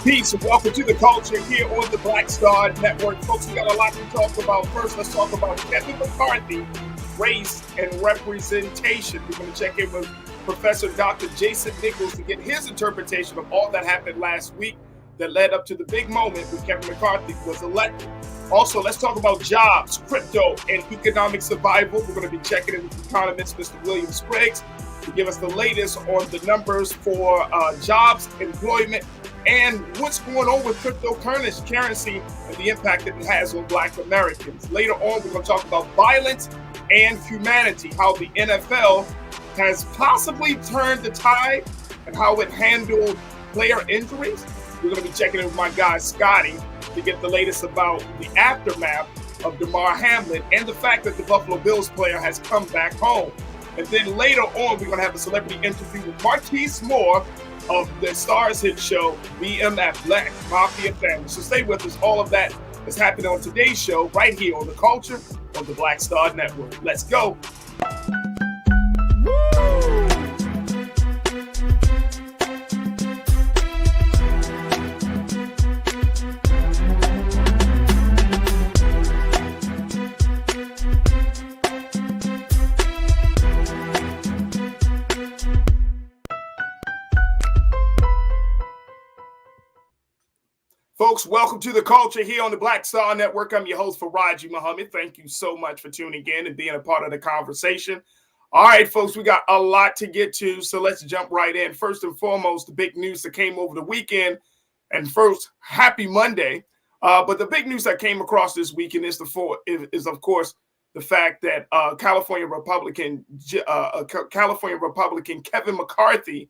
Peace and welcome to the culture here on the Black Star Network. Folks, we got a lot to talk about. First, let's talk about Kevin McCarthy, race and representation. We're going to check in with Professor Dr. Jason Nichols to get his interpretation of all that happened last week that led up to the big moment when Kevin McCarthy was elected. Also, let's talk about jobs, crypto, and economic survival. We're going to be checking in with economist Mr. William Spriggs to give us the latest on the numbers for jobs, employment, and what's going on with cryptocurrency and the impact that it has on Black Americans. Later on, we're going to talk about violence and humanity, how the NFL has possibly turned the tide and how it handled player injuries. We're going to be checking in with my guy, Scotty, to get the latest about the aftermath of Damar Hamlin and the fact that the Buffalo Bills player has come back home. And then later on, we're going to have a celebrity interview with Markice Moore of the Stars hit show, BMF, Black Mafia Family. So stay with us. All of that is happening on today's show right here on The Culture on the Black Star Network. Let's go. Folks, welcome to the culture here on the Black Star Network. I'm your host, Farajii Muhammad. Thank you so much for tuning in and being a part of the conversation. All right, folks, we got a lot to get to, so let's jump right in. First and foremost, the big news that came over the weekend, and first, happy Monday. But the big news that came across this weekend is, of course, the fact that California Republican Kevin McCarthy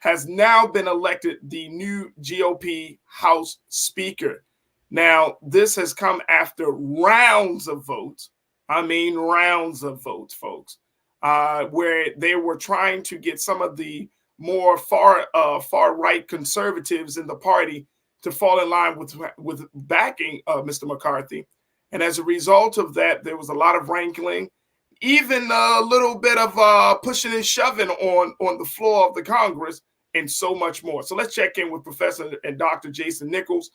has now been elected the new GOP House Speaker. Now, this has come after rounds of votes. I mean, rounds of votes, folks, where they were trying to get some of the more far-right conservatives in the party to fall in line with backing Mr. McCarthy. And as a result of that, there was a lot of wrangling, even a little bit of pushing and shoving on the floor of the Congress, and so much more. So let's check in with Professor and Dr. Jason Nichols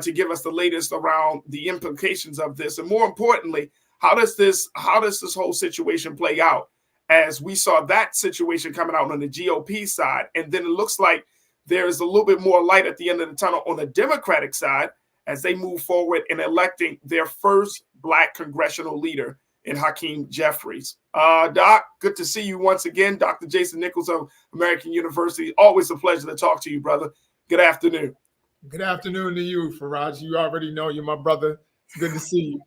to give us the latest around the implications of this, and more importantly, how does this whole situation play out? As we saw that situation coming out on the GOP side, and then it looks like there is a little bit more light at the end of the tunnel on the Democratic side as they move forward in electing their first Black congressional leader in Hakeem Jeffries. Doc, good to see you once again. Dr. Jason Nichols of American University. Always a pleasure to talk to you, brother. Good afternoon. Good afternoon to you, Farajii. You already know you're my brother. It's good to see you.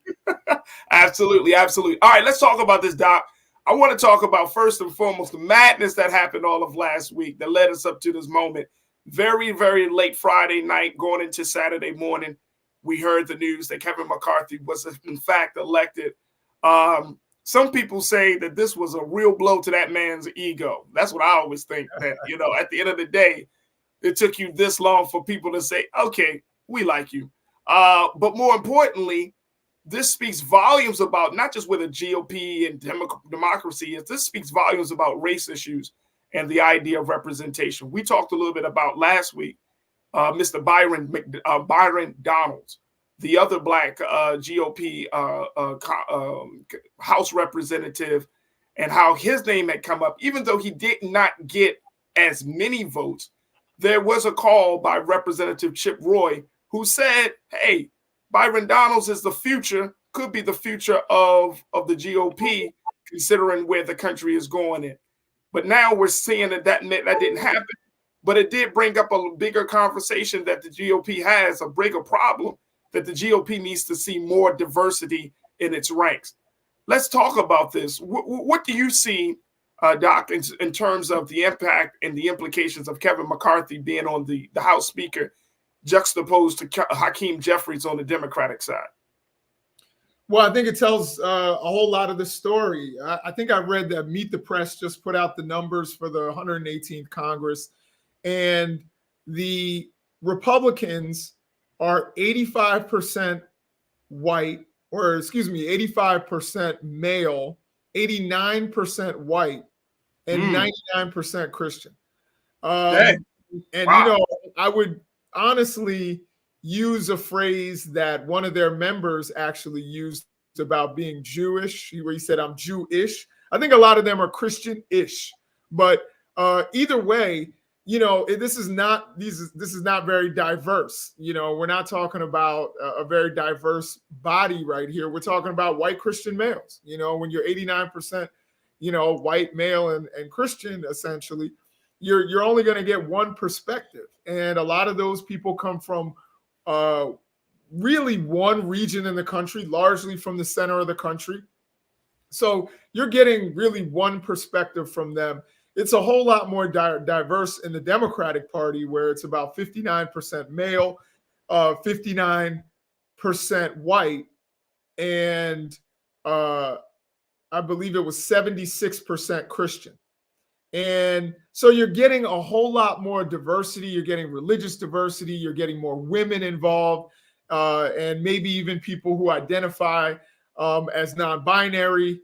Absolutely, absolutely. All right, let's talk about this, Doc. I want to talk about, first and foremost, the madness that happened all of last week that led us up to this moment. Very, very late Friday night, going into Saturday morning, we heard the news that Kevin McCarthy was, in fact, elected. Some people say that this was a real blow to that man's ego. That's what I always think, that, at the end of the day, it took you this long for people to say, okay, we like you. But more importantly, this speaks volumes about not just with a GOP and democracy, this speaks volumes about race issues and the idea of representation. We talked a little bit about last week, Mr. Byron Donalds, the other Black GOP House representative, and how his name had come up. Even though he did not get as many votes, there was a call by Representative Chip Roy who said, hey, Byron Donalds is the future, could be the future of the GOP, considering where the country is going in. But now we're seeing that didn't happen. But it did bring up a bigger conversation that the GOP has, a bigger problem, that the GOP needs to see more diversity in its ranks. Let's talk about this. What do you see, Doc, in terms of the impact and the implications of Kevin McCarthy being on the House Speaker, juxtaposed to Hakeem Jeffries on the Democratic side? Well, I think it tells a whole lot of the story. I think I read that Meet the Press just put out the numbers for the 118th Congress, and the Republicans are 85% white, or 85% male, 89% white, and 99% Christian. Hey. And, wow. I would honestly use a phrase that one of their members actually used about being Jewish, where he said, "I'm Jewish." I think a lot of them are Christian-ish, but either way, this is not very diverse. We're not talking about a very diverse body right here. We're talking about white Christian males. When you're 89%, white male and Christian, essentially, you're only going to get one perspective, and a lot of those people come from really one region in the country, largely from the center of the country. So you're getting really one perspective from them. It's a whole lot more diverse in the Democratic Party, where it's about 59% male, 59% white, and I believe it was 76% Christian. And so you're getting a whole lot more diversity. You're getting religious diversity. You're getting more women involved, and maybe even people who identify as non-binary.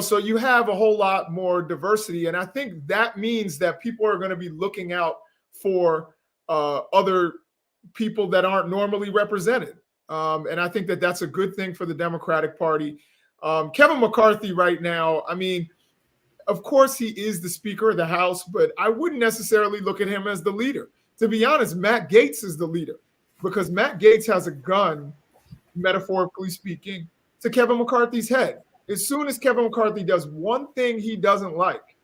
So you have a whole lot more diversity. And I think that means that people are going to be looking out for other people that aren't normally represented. And I think that that's a good thing for the Democratic Party. Kevin McCarthy right now, I mean, of course, he is the Speaker of the House, but I wouldn't necessarily look at him as the leader. To be honest, Matt Gaetz is the leader, because Matt Gaetz has a gun, metaphorically speaking, to Kevin McCarthy's head. As soon as Kevin McCarthy does one thing he doesn't like,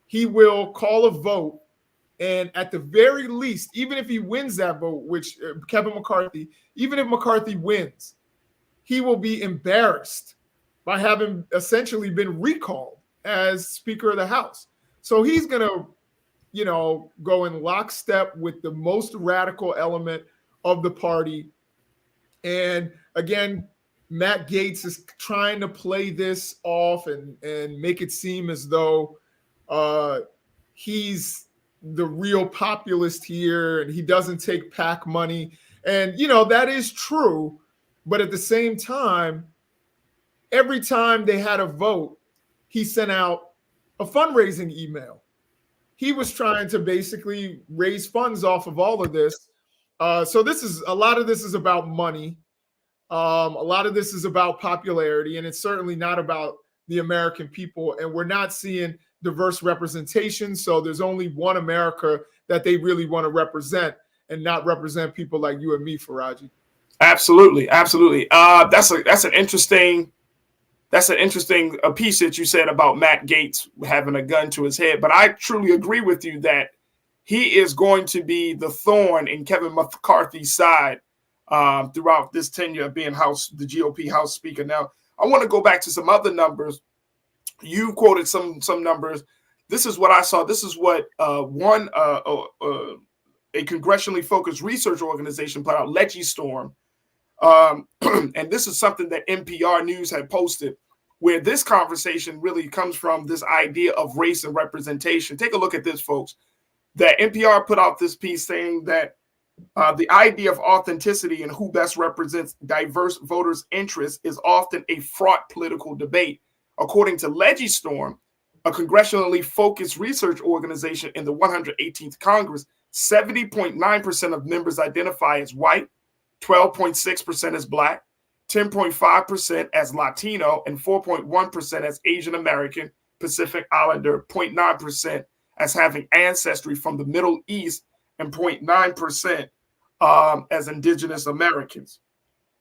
he will call a vote. And at the very least, even if he wins that vote, which Kevin McCarthy, even if McCarthy wins, he will be embarrassed by having essentially been recalled as Speaker of the House. So he's going to, go in lockstep with the most radical element of the party. And again, Matt Gaetz is trying to play this off and make it seem as though he's the real populist here and he doesn't take PAC money. And, that is true. But at the same time, every time they had a vote, he sent out a fundraising email. He was trying to basically raise funds off of all of this. So a lot of this is about money. A lot of this is about popularity, and it's certainly not about the American people. And we're not seeing diverse representation. So there's only one America that they really want to represent, and not represent people like you and me, Farajii. Absolutely. That's an interesting piece that you said about Matt Gaetz having a gun to his head. But I truly agree with you that he is going to be the thorn in Kevin McCarthy's side throughout this tenure of being the GOP House Speaker. Now, I want to go back to some other numbers. You quoted some numbers. This is what I saw. This is what a congressionally focused research organization put out, Legistorm. And this is something that NPR News had posted, where this conversation really comes from, this idea of race and representation. Take a look at this, folks. That NPR put out this piece saying that the idea of authenticity and who best represents diverse voters' interests is often a fraught political debate. According to Legistorm, a congressionally focused research organization in the 118th Congress, 70.9% of members identify as white, 12.6% as Black, 10.5% as Latino, and 4.1% as Asian American, Pacific Islander, 0.9% as having ancestry from the Middle East, and 0.9% as Indigenous Americans.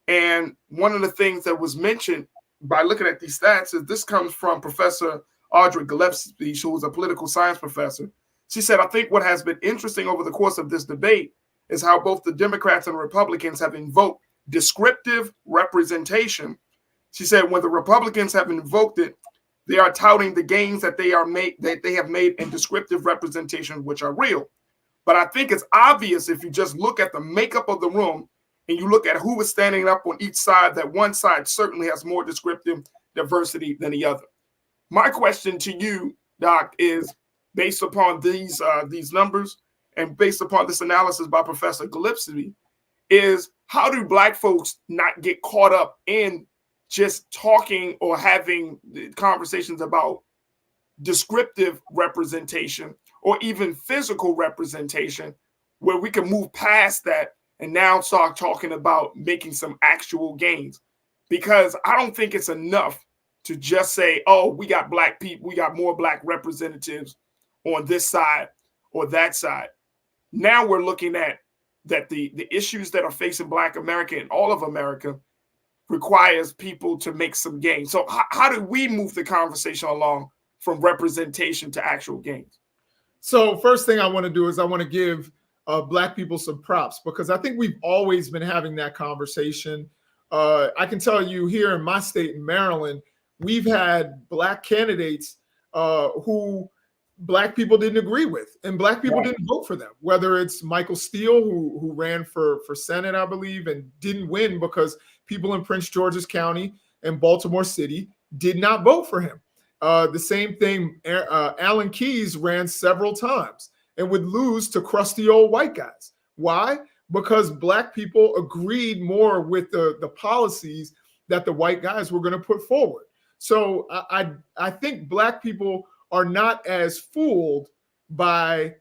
And one of the things that was mentioned by looking at these stats is this comes from Professor Audrey Gillespie, who is a political science professor. She said, I think what has been interesting over the course of this debate is how both the Democrats and Republicans have invoked descriptive representation. She said, when the Republicans have invoked it, they are touting the gains that they have made in descriptive representation, which are real. But I think it's obvious if you just look at the makeup of the room and you look at who is standing up on each side, that one side certainly has more descriptive diversity than the other. My question to you, Doc, is based upon these numbers and based upon this analysis by Professor Gillespie, is how do Black folks not get caught up in just talking or having conversations about descriptive representation or even physical representation where we can move past that and now start talking about making some actual gains. Because I don't think it's enough to just say, oh, we got black people, we got more black representatives on this side or that side. Now we're looking at that the issues that are facing Black America and all of America requires people to make some gains. So how do we move the conversation along from representation to actual gains? So first thing I want to do is I want to give Black people some props, because I think we've always been having that conversation. I can tell you here in my state, in Maryland, we've had Black candidates who Black people didn't agree with, and Black people didn't vote for them. Whether it's Michael Steele, who ran for Senate, I believe, and didn't win because people in Prince George's County and Baltimore City did not vote for him. The same thing, Alan Keyes ran several times and would lose to crusty old white guys. Why? Because Black people agreed more with the policies that the white guys were going to put forward. So I think Black people are not as fooled by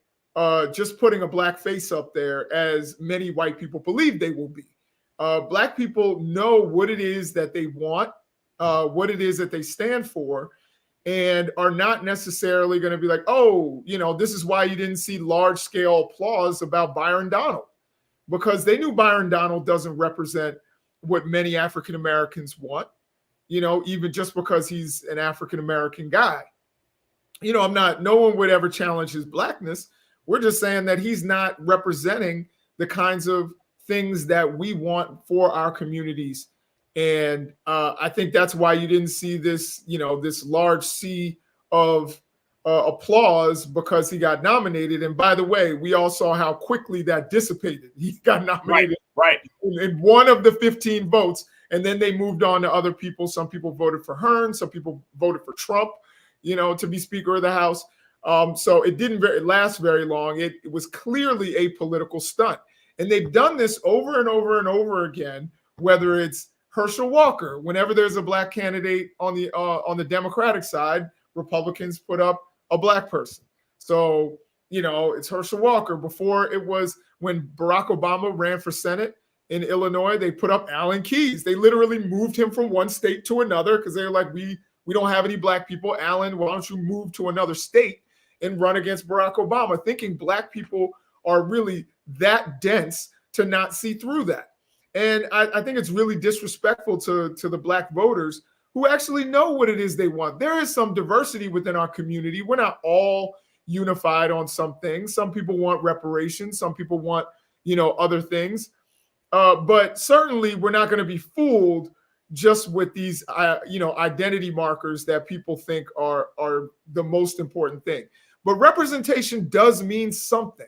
just putting a Black face up there as many white people believe they will be. Black people know what it is that they want, what it is that they stand for, and are not necessarily going to be like, oh, this is why you didn't see large scale applause about Byron Donald, because they knew Byron Donald doesn't represent what many African Americans want, even just because he's an African American guy. No one would ever challenge his Blackness. We're just saying that he's not representing the kinds of things that we want for our communities. And I think that's why you didn't see this, this large sea of applause because he got nominated. And by the way, we all saw how quickly that dissipated. He got nominated in one of the 15 votes, and then they moved on to other people. Some people voted for Hearn, some people voted for Trump, to be Speaker of the House. So it didn't last very long. It was clearly a political stunt. And they've done this over and over and over again, whether it's Herschel Walker. Whenever there's a Black candidate on the Democratic side, Republicans put up a Black person. So, it's Herschel Walker. Before, it was when Barack Obama ran for Senate in Illinois, they put up Alan Keyes. They literally moved him from one state to another because they were like, we don't have any Black people. Alan, why don't you move to another state and run against Barack Obama? Thinking Black people are really that dense to not see through that. And I think it's really disrespectful to the Black voters who actually know what it is they want. There is some diversity within our community. We're not all unified on some things. Some people want reparations. Some people want, other things. But certainly we're not going to be fooled just with these, identity markers that people think are the most important thing. But representation does mean something.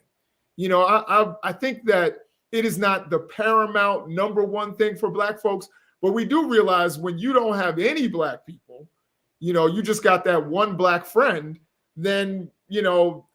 I think that it is not the paramount number one thing for Black folks, but we do realize when you don't have any Black people, you just got that one Black friend, then,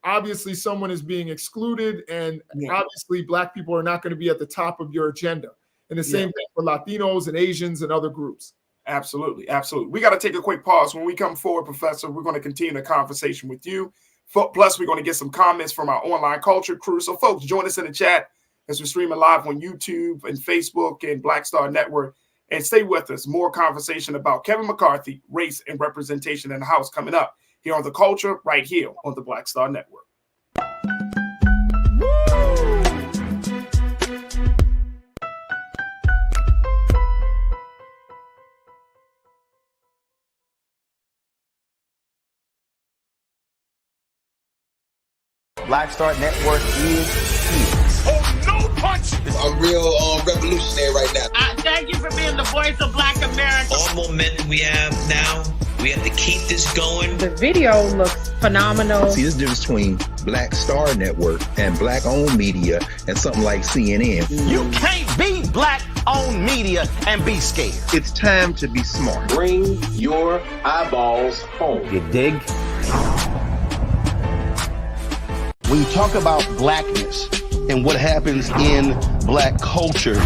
obviously someone is being excluded, and obviously Black people are not going to be at the top of your agenda. And the same thing for Latinos and Asians and other groups. Absolutely. Absolutely. We got to take a quick pause. When we come forward, Professor, we're going to continue the conversation with you. Plus, we're going to get some comments from our online culture crew. So, folks, join us in the chat as we're streaming live on YouTube and Facebook and Black Star Network. And stay with us. More conversation about Kevin McCarthy, race, and representation in the House coming up here on The Culture, right here on the Black Star Network. Black Star Network is here. Oh, no punch! I'm real revolutionary right now. Thank you for being the voice of Black America. All momentum we have now, we have to keep this going. The video looks phenomenal. See, this difference between Black Star Network and Black-owned media and something like CNN. You can't be Black-owned media and be scared. It's time to be smart. Bring your eyeballs home. You dig? When you talk about Blackness and what happens in Black culture,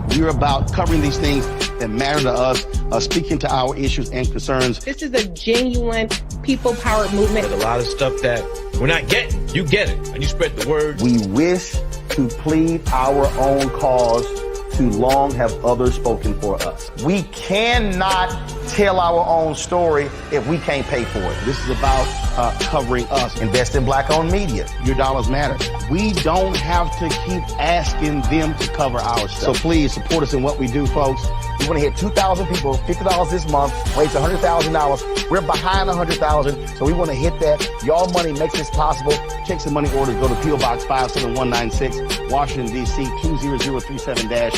we're about covering these things that matter to us, speaking to our issues and concerns. This is a genuine people-powered movement. There's a lot of stuff that we're not getting. You get it, and you spread the word. We wish to plead our own cause. Too long have others spoken for us. We cannot tell our own story if we can't pay for it. This is about covering us. Invest in black-owned media. Your dollars matter. We don't have to keep asking them to cover our stuff. So please support us in what we do, folks. We want to hit 2,000 people, $50 this month, raise $100,000. We're behind 100,000, so we want to hit that. Y'all money makes this possible. Checks and money orders go to P.O. Box 57196, Washington, D.C. 20036-0196.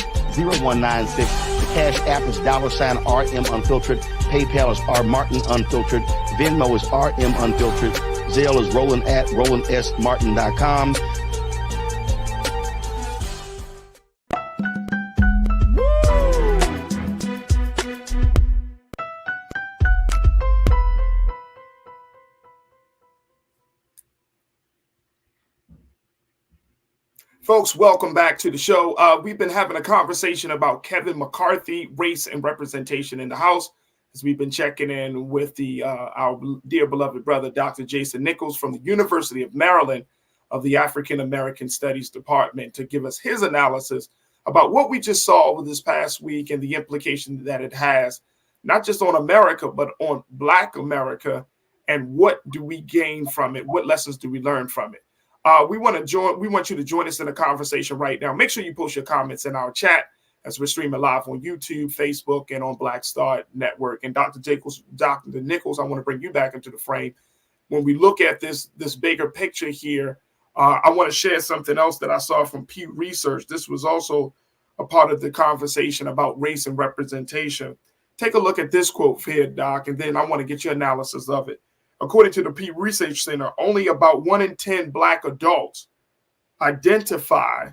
The Cash App is $RM Unfiltered. PayPal is R Martin Unfiltered. Venmo is RM Unfiltered. Zelle is Roland@RolandSMartin.com. Folks, welcome back to the show. We've been having a conversation about Kevin McCarthy, race and representation in the House, as we've been checking in with our dear beloved brother, Dr. Jason Nichols from the University of Maryland of the African American Studies Department, to give us his analysis about what we just saw over this past week and the implication that it has, not just on America, but on Black America, and what do we gain from it? What lessons do we learn from it? We want you to join us in the conversation right now. Make sure you post your comments in our chat as we're streaming live on YouTube, Facebook, and on Black Star Network. And Dr. Nichols, I want to bring you back into the frame. When we look at this bigger picture here, I want to share something else that I saw from Pew Research. This was also a part of the conversation about race and representation. Take a look at this quote here, Doc, and then I want to get your analysis of it. According to the Pew Research Center, only about 1 in 10 Black adults identify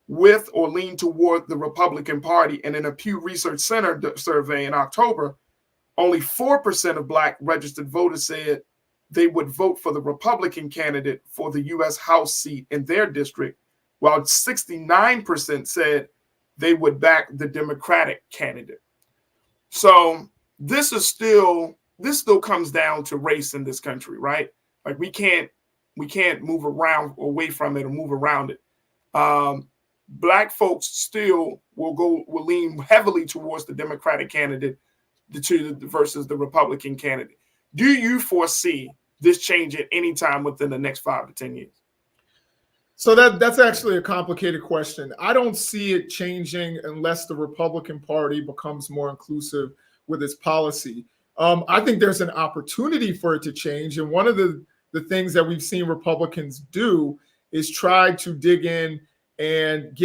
with or lean toward the Republican Party. And in a Pew Research Center survey in October, only 4% of Black registered voters said they would vote for the Republican candidate for the U.S. House seat in their district, while 69% said they would back the Democratic candidate. So this still comes down to race in this country, right? Like we can't move away from it or move around it. Black folks still will lean heavily towards the Democratic candidate versus the Republican candidate. Do you foresee this change at any time within the next 5 to 10 years? So that's actually a complicated question. I don't see it changing unless the Republican Party becomes more inclusive with its policy. I think there's an opportunity for it to change. And one of the things that we've seen Republicans do is try to dig in and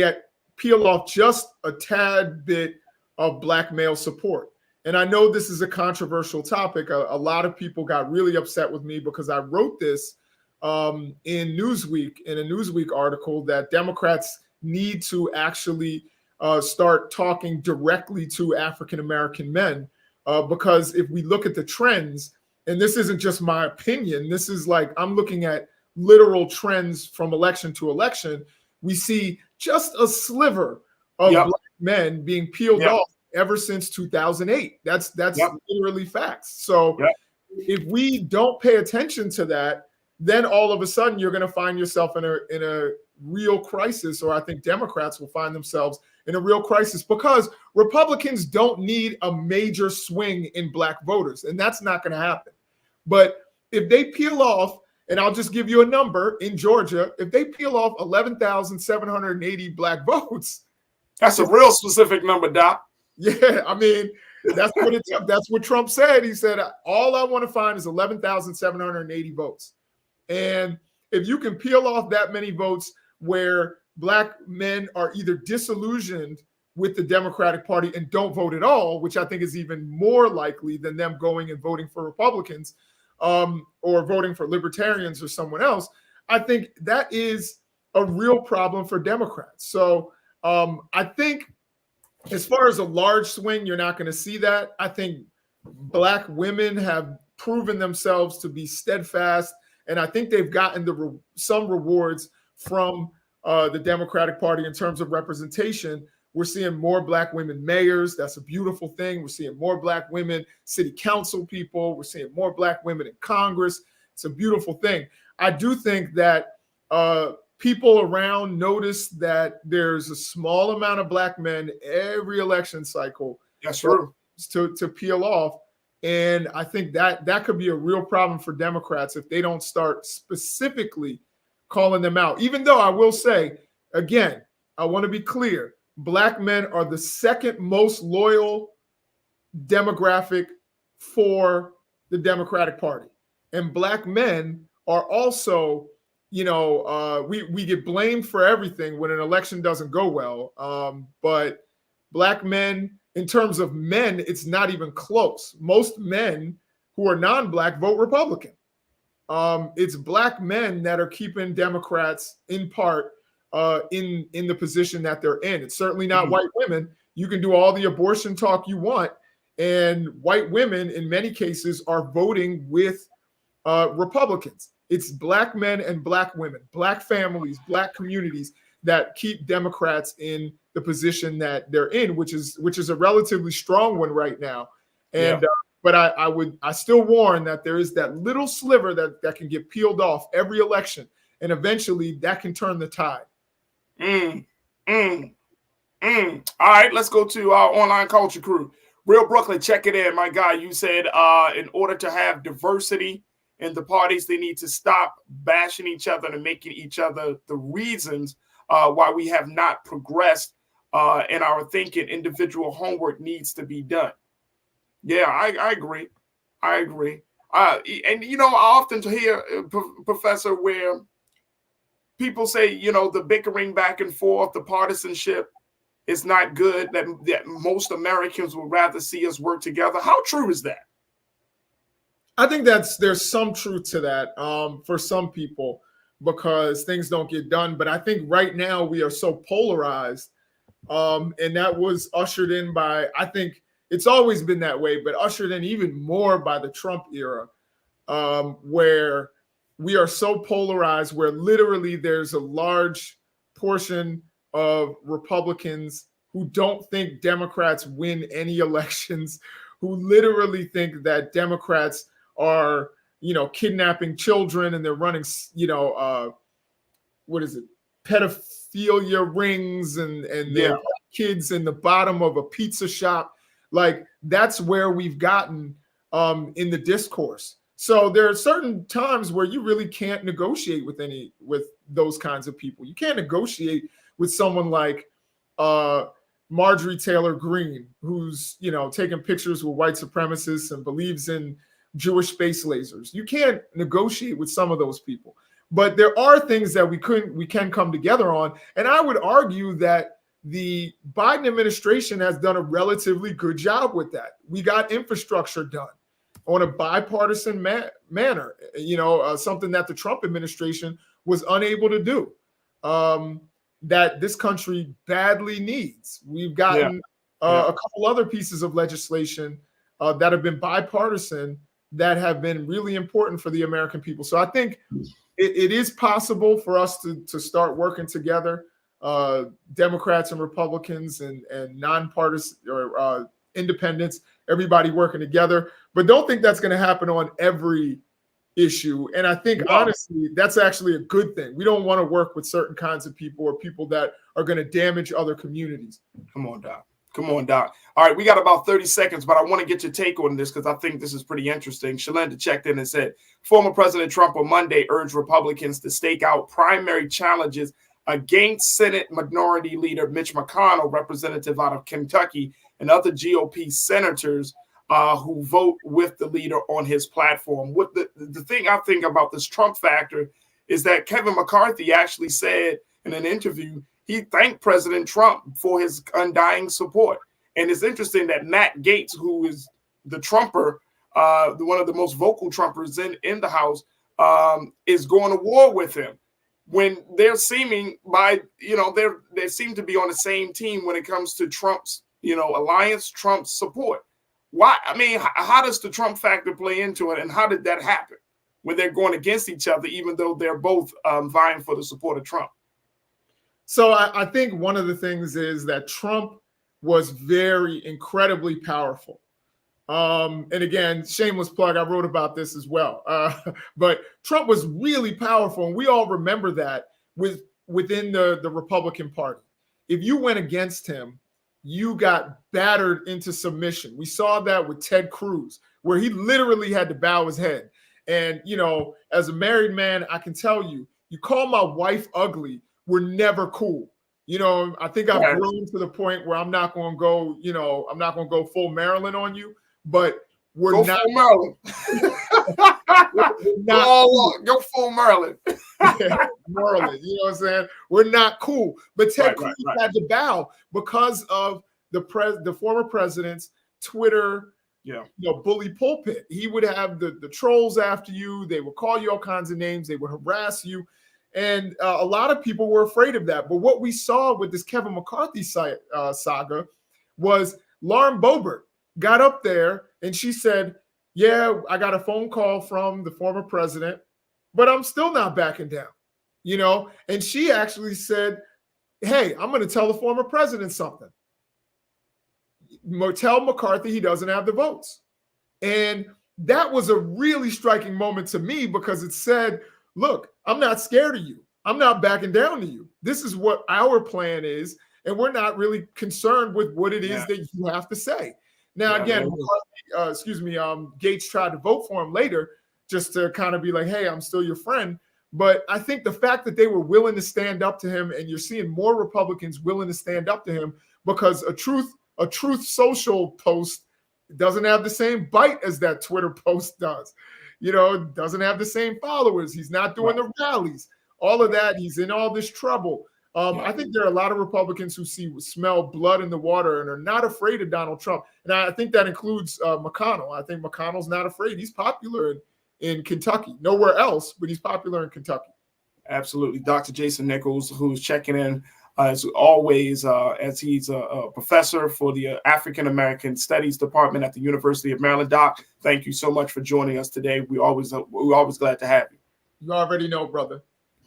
peel off just a tad bit of Black male support. And I know this is a controversial topic. A lot of people got really upset with me because I wrote this in Newsweek, in a Newsweek article, that Democrats need to actually start talking directly to African-American men. Because if we look at the trends, and this isn't just my opinion, this is like, I'm looking at literal trends from election to election, we see just a sliver of Black men being peeled off ever since 2008. That's literally facts. So if we don't pay attention to that, then all of a sudden you're going to find yourself in a real crisis, or I think Democrats will find themselves in a real crisis, because Republicans don't need a major swing in Black voters, and that's not going to happen. But if they peel off, and I'll just give you a number, in Georgia, if they peel off 11,780 Black votes. That's a real specific number, Doc. Yeah, I mean, that's what Trump said. He said, all I want to find is 11,780 votes. And if you can peel off that many votes where Black men are either disillusioned with the Democratic Party and don't vote at all, which I think is even more likely than them going and voting for Republicans or voting for libertarians or someone else, I think that is a real problem for Democrats. So I think as far as a large swing, you're not going to see that. I think Black women have proven themselves to be steadfast, and I think they've gotten some rewards from the Democratic Party in terms of representation. We're seeing more Black women mayors. That's a beautiful thing. We're seeing more Black women city council people. We're seeing more Black women in Congress. It's a beautiful thing. I do think that people around notice that there's a small amount of black men every election cycle. That's true. To peel off. And I think that could be a real problem for Democrats if they don't start specifically calling them out. Even though I will say, again, I want to be clear, black men are the second most loyal demographic for the Democratic Party. And black men are also, we get blamed for everything when an election doesn't go well. But black men, in terms of men, it's not even close. Most men who are non-black vote Republican. It's black men that are keeping Democrats in part in the position that they're in. It's certainly not white women. You can do all the abortion talk you want, and white women in many cases are voting with Republicans. It's black men and black women, black families, black communities that keep Democrats in the position that they're in, which is a relatively strong one right now. And but I still warn that there is that little sliver that can get peeled off every election, and eventually that can turn the tide. All right, let's go to our online culture crew. Real Brooklyn, check it in, my guy. You said in order to have diversity in the parties, they need to stop bashing each other and making each other the reasons why we have not progressed in our thinking. Individual homework needs to be done. Yeah, I agree. And, I often hear, Professor, where people say, the bickering back and forth, the partisanship is not good, that most Americans would rather see us work together. How true is that? I think there's some truth to that for some people, because things don't get done. But I think right now we are so polarized, and that was ushered in by, I think it's always been that way, but ushered in even more by the Trump era, where we are so polarized, where literally there's a large portion of Republicans who don't think Democrats win any elections, who literally think that Democrats are, kidnapping children, and they're running, pedophilia rings and they're kids in the bottom of a pizza shop. Like, that's where we've gotten in the discourse. So there are certain times where you really can't negotiate with those kinds of people. You can't negotiate with someone like Marjorie Taylor Greene, who's, taking pictures with white supremacists and believes in Jewish space lasers. You can't negotiate with some of those people. But there are things that we can come together on. And I would argue that the Biden administration has done a relatively good job with that. We got infrastructure done on a bipartisan manner, something that the Trump administration was unable to do, that this country badly needs. We've gotten a couple other pieces of legislation that have been bipartisan that have been really important for the American people. So I think it is possible for us to start working together, Democrats and Republicans and nonpartisan or independents, everybody working together. But don't think that's going to happen on every issue. And I think, honestly, that's actually a good thing. We don't want to work with certain kinds of people or people that are going to damage other communities. Come on, Doc. All right, we got about 30 seconds, but I want to get your take on this because I think this is pretty interesting. Shalenda checked in and said, former President Trump on Monday urged Republicans to stake out primary challenges against Senate Minority Leader Mitch McConnell, representative out of Kentucky, and other GOP senators who vote with the leader on his platform. What the thing I think about this Trump factor is that Kevin McCarthy actually said in an interview he thanked President Trump for his undying support. And it's interesting that Matt Gaetz, who is the Trumper, one of the most vocal Trumpers in the House, is going to war with him when they're seeming they seem to be on the same team when it comes to Trump's, alliance, Trump's support. Why? I mean, how does the Trump factor play into it? And how did that happen when they're going against each other, even though they're both vying for the support of Trump? So I think one of the things is that Trump was incredibly powerful. And again, shameless plug, I wrote about this as well. But Trump was really powerful. And we all remember that with within the Republican Party. If you went against him, you got battered into submission. We saw that with Ted Cruz, where he literally had to bow his head. And, you know, as a married man, I can tell you, you call my wife ugly, we're never cool. You know, I think I've grown to the point where I'm not going to go, you know, I'm not going to go full Maryland on you, but we're go not full Maryland. Go full Maryland. Maryland, you know what I'm saying? We're not cool. But Ted Cruz had to bow because of the former president's Twitter, bully pulpit. He would have the trolls after you. They would call you all kinds of names. They would harass you. And a lot of people were afraid of that. But what we saw with this Kevin McCarthy saga was Lauren Boebert got up there and she said, yeah, I got a phone call from the former president, but I'm still not backing down, you know? And she actually said, hey, I'm going to tell the former president something. Tell McCarthy he doesn't have the votes. And that was a really striking moment to me because it said, look, I'm not scared of you. I'm not backing down to you. This is what our plan is, and we're not really concerned with what it is that you have to say. Now, again, Gates tried to vote for him later just to kind of be like, hey, I'm still your friend. But I think the fact that they were willing to stand up to him, and you're seeing more Republicans willing to stand up to him because a truth social post doesn't have the same bite as that Twitter post does. You know, doesn't have the same followers. He's not doing the rallies. All of that. He's in all this trouble. I think there are a lot of Republicans who smell blood in the water and are not afraid of Donald Trump. And I think that includes McConnell. I think McConnell's not afraid. He's popular in Kentucky. Nowhere else, but he's popular in Kentucky. Absolutely. Dr. Jason Nichols, who's checking in as always, as he's a professor for the African American Studies Department at the University of Maryland. Doc, thank you so much for joining us today. We're always glad to have you. You already know, brother.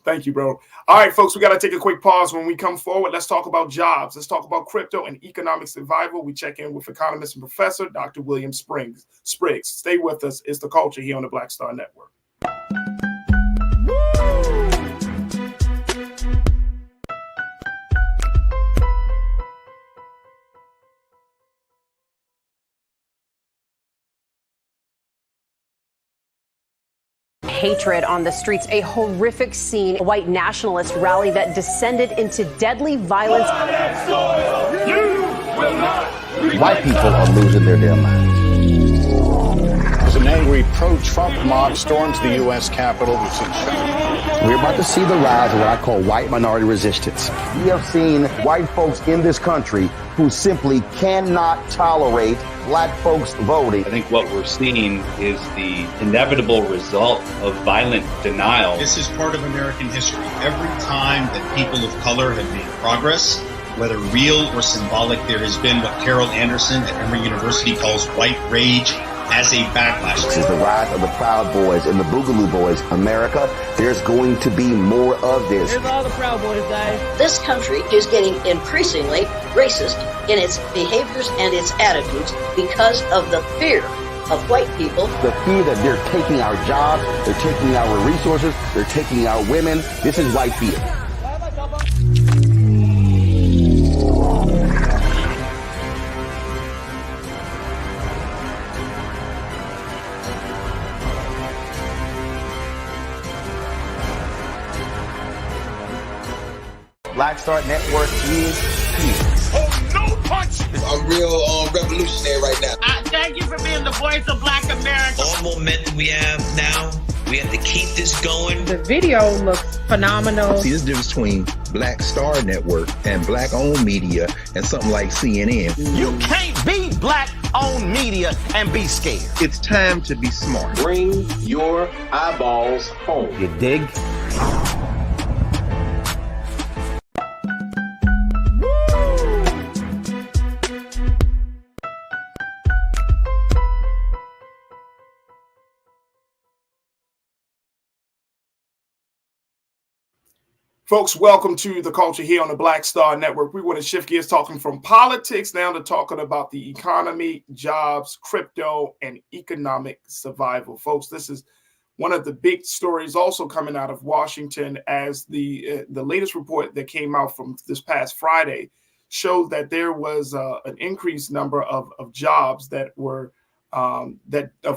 Thank you, bro. All right, folks, we got to take a quick pause. When we come forward, let's talk about jobs. Let's talk about crypto and economic survival. We check in with economist and professor, Dr. William Spriggs. Stay with us. It's The Culture here on the Black Star Network. Hatred on the streets, a horrific scene, a white nationalist rally that descended into deadly violence. White people are losing their damn minds. An angry pro-Trump mob storms the U.S. Capitol. We're about to see the rise of what I call white minority resistance. We have seen white folks in this country who simply cannot tolerate black folks voting. I think what we're seeing is the inevitable result of violent denial. This is part of American history. Every time that people of color have made progress, whether real or symbolic, there has been what Carol Anderson at Emory University calls white rage as a backlash. This is the rise of the Proud Boys and the Boogaloo Boys. America, there's going to be more of this. Here's all the Proud Boys, guys. This country is getting increasingly racist in its behaviors and its attitudes because of the fear of white people. The fear that they're taking our jobs, they're taking our resources, they're taking our women. This is white fear. Black Star Network is here. Oh, no punch! I'm real revolutionary right now. Thank you for being the voice of Black America. All momentum we have now, we have to keep this going. The video looks phenomenal. See, this difference between Black Star Network and black-owned media and something like CNN. You can't be black-owned media and be scared. It's time to be smart. Bring your eyeballs home. You dig? Folks, welcome to The Culture here on the Black Star Network. We want to shift gears talking from politics now to talking about the economy, jobs, crypto, and economic survival. Folks, this is one of the big stories also coming out of Washington, as the latest report that came out from this past Friday showed that there was an increased number of jobs that were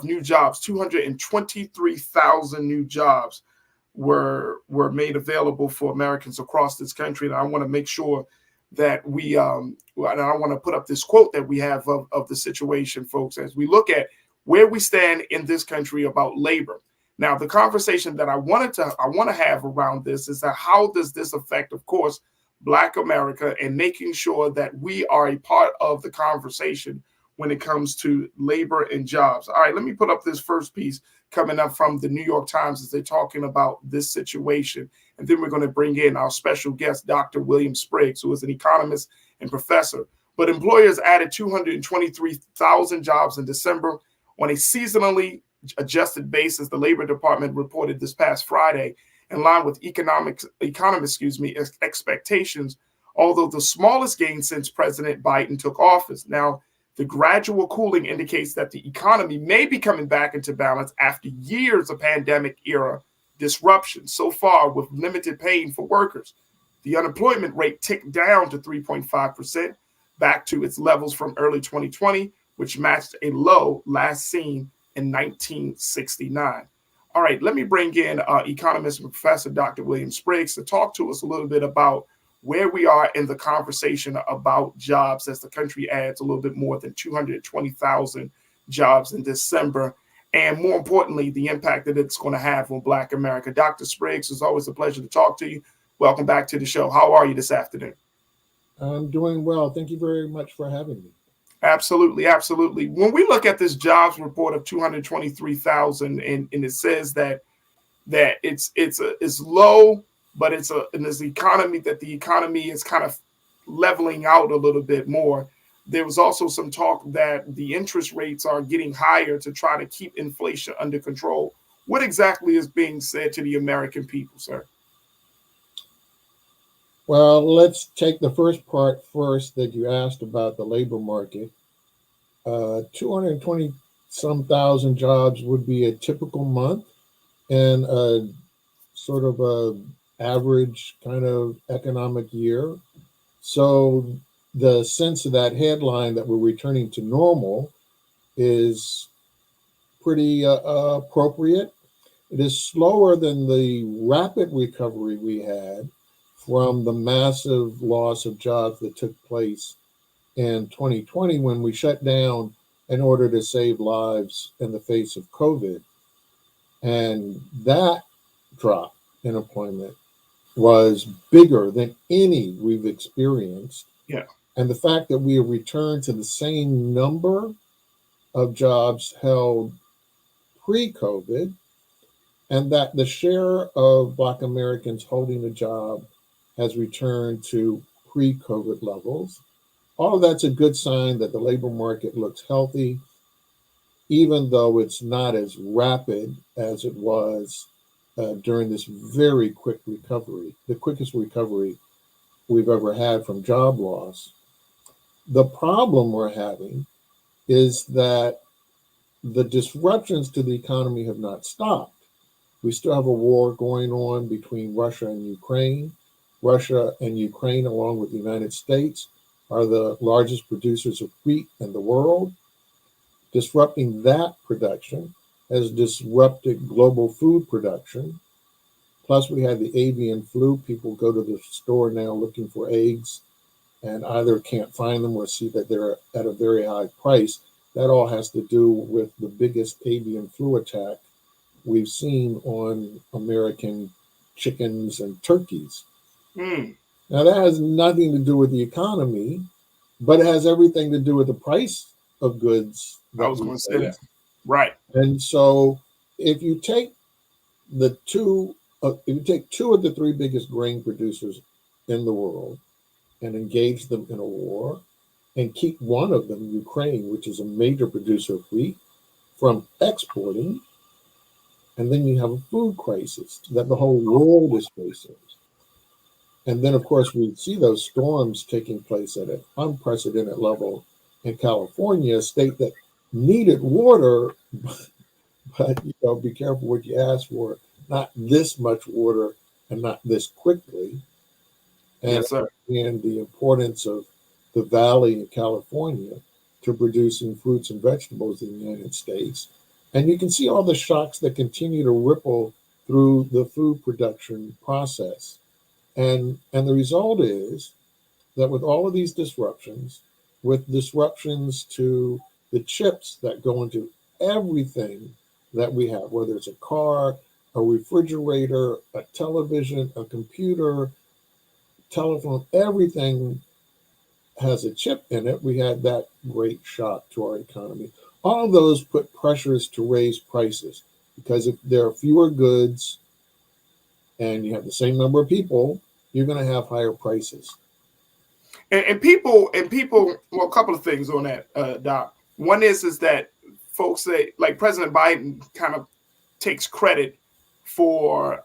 new jobs. 223,000 new jobs were made available for Americans across this country. And I want to make sure that we and I want to put up this quote that we have of the situation, folks, as we look at where we stand in this country about labor. Now, the conversation that I want to have around this is that how does this affect, of course, Black America, and making sure that we are a part of the conversation when it comes to labor and jobs. All right, let me put up this first piece coming up from the New York Times as they're talking about this situation. And then we're going to bring in our special guest, Dr. William Spriggs, who is an economist and professor. But employers added 223,000 jobs in December on a seasonally adjusted basis, the Labor Department reported this past Friday, in line with economists' expectations, although the smallest gain since President Biden took office. Now, the gradual cooling indicates that the economy may be coming back into balance after years of pandemic-era disruption. So far, with limited paying for workers, the unemployment rate ticked down to 3.5%, back to its levels from early 2020, which matched a low last seen in 1969. All right, let me bring in economist and professor Dr. William Spriggs to talk to us a little bit about where we are in the conversation about jobs as the country adds a little bit more than 220,000 jobs in December, and more importantly, the impact that it's going to have on Black America. Dr. Spriggs, it's always a pleasure to talk to you. Welcome back to the show. How are you this afternoon? I'm doing well. Thank you very much for having me. Absolutely, absolutely. When we look at this jobs report of 223,000, and it says that it's low, but it's the economy is kind of leveling out a little bit more. There was also some talk that the interest rates are getting higher to try to keep inflation under control. What exactly is being said to the American people, sir? Well, let's take the first part first that you asked about the labor market. 220 some thousand jobs would be a typical month in a sort of a average kind of economic year. So the sense of that headline that we're returning to normal is pretty appropriate. It is slower than the rapid recovery we had from the massive loss of jobs that took place in 2020 when we shut down in order to save lives in the face of COVID. And that drop in employment was bigger than any we've experienced. Yeah. And the fact that we have returned to the same number of jobs held pre-COVID, and that the share of Black Americans holding a job has returned to pre-COVID levels. All of that's a good sign that the labor market looks healthy, even though it's not as rapid as it was during this very quick recovery, the quickest recovery we've ever had from job loss. The problem we're having is that the disruptions to the economy have not stopped. We still have a war going on between Russia and Ukraine. Russia and Ukraine, along with the United States, are the largest producers of wheat in the world. Disrupting that production has disrupted global food production. Plus, we had the avian flu. People go to the store now looking for eggs and either can't find them or see that they're at a very high price. That all has to do with the biggest avian flu attack we've seen on American chickens and turkeys. Now, that has nothing to do with the economy, but it has everything to do with the price of goods. I was going to say that. Right. And so if you take two of the three biggest grain producers in the world and engage them in a war and keep one of them, Ukraine, which is a major producer of wheat, from exporting, and then you have a food crisis that the whole world is facing. And then, of course, we see those storms taking place at an unprecedented level in California, a state that needed water, but be careful what you ask for. Not this much water and not this quickly. And Yes, sir. And the importance of the valley in California to producing fruits and vegetables in the United States. And you can see all the shocks that continue to ripple through the food production process. And the result is that with all of these disruptions, with disruptions to the chips that go into everything that we have, whether it's a car, a refrigerator, a television, a computer, telephone, everything has a chip in it. We had that great shock to our economy. All of those put pressures to raise prices because if there are fewer goods and you have the same number of people, you're going to have higher prices. And people, well, a couple of things on that, Doc. One is that folks say, like President Biden kind of takes credit for,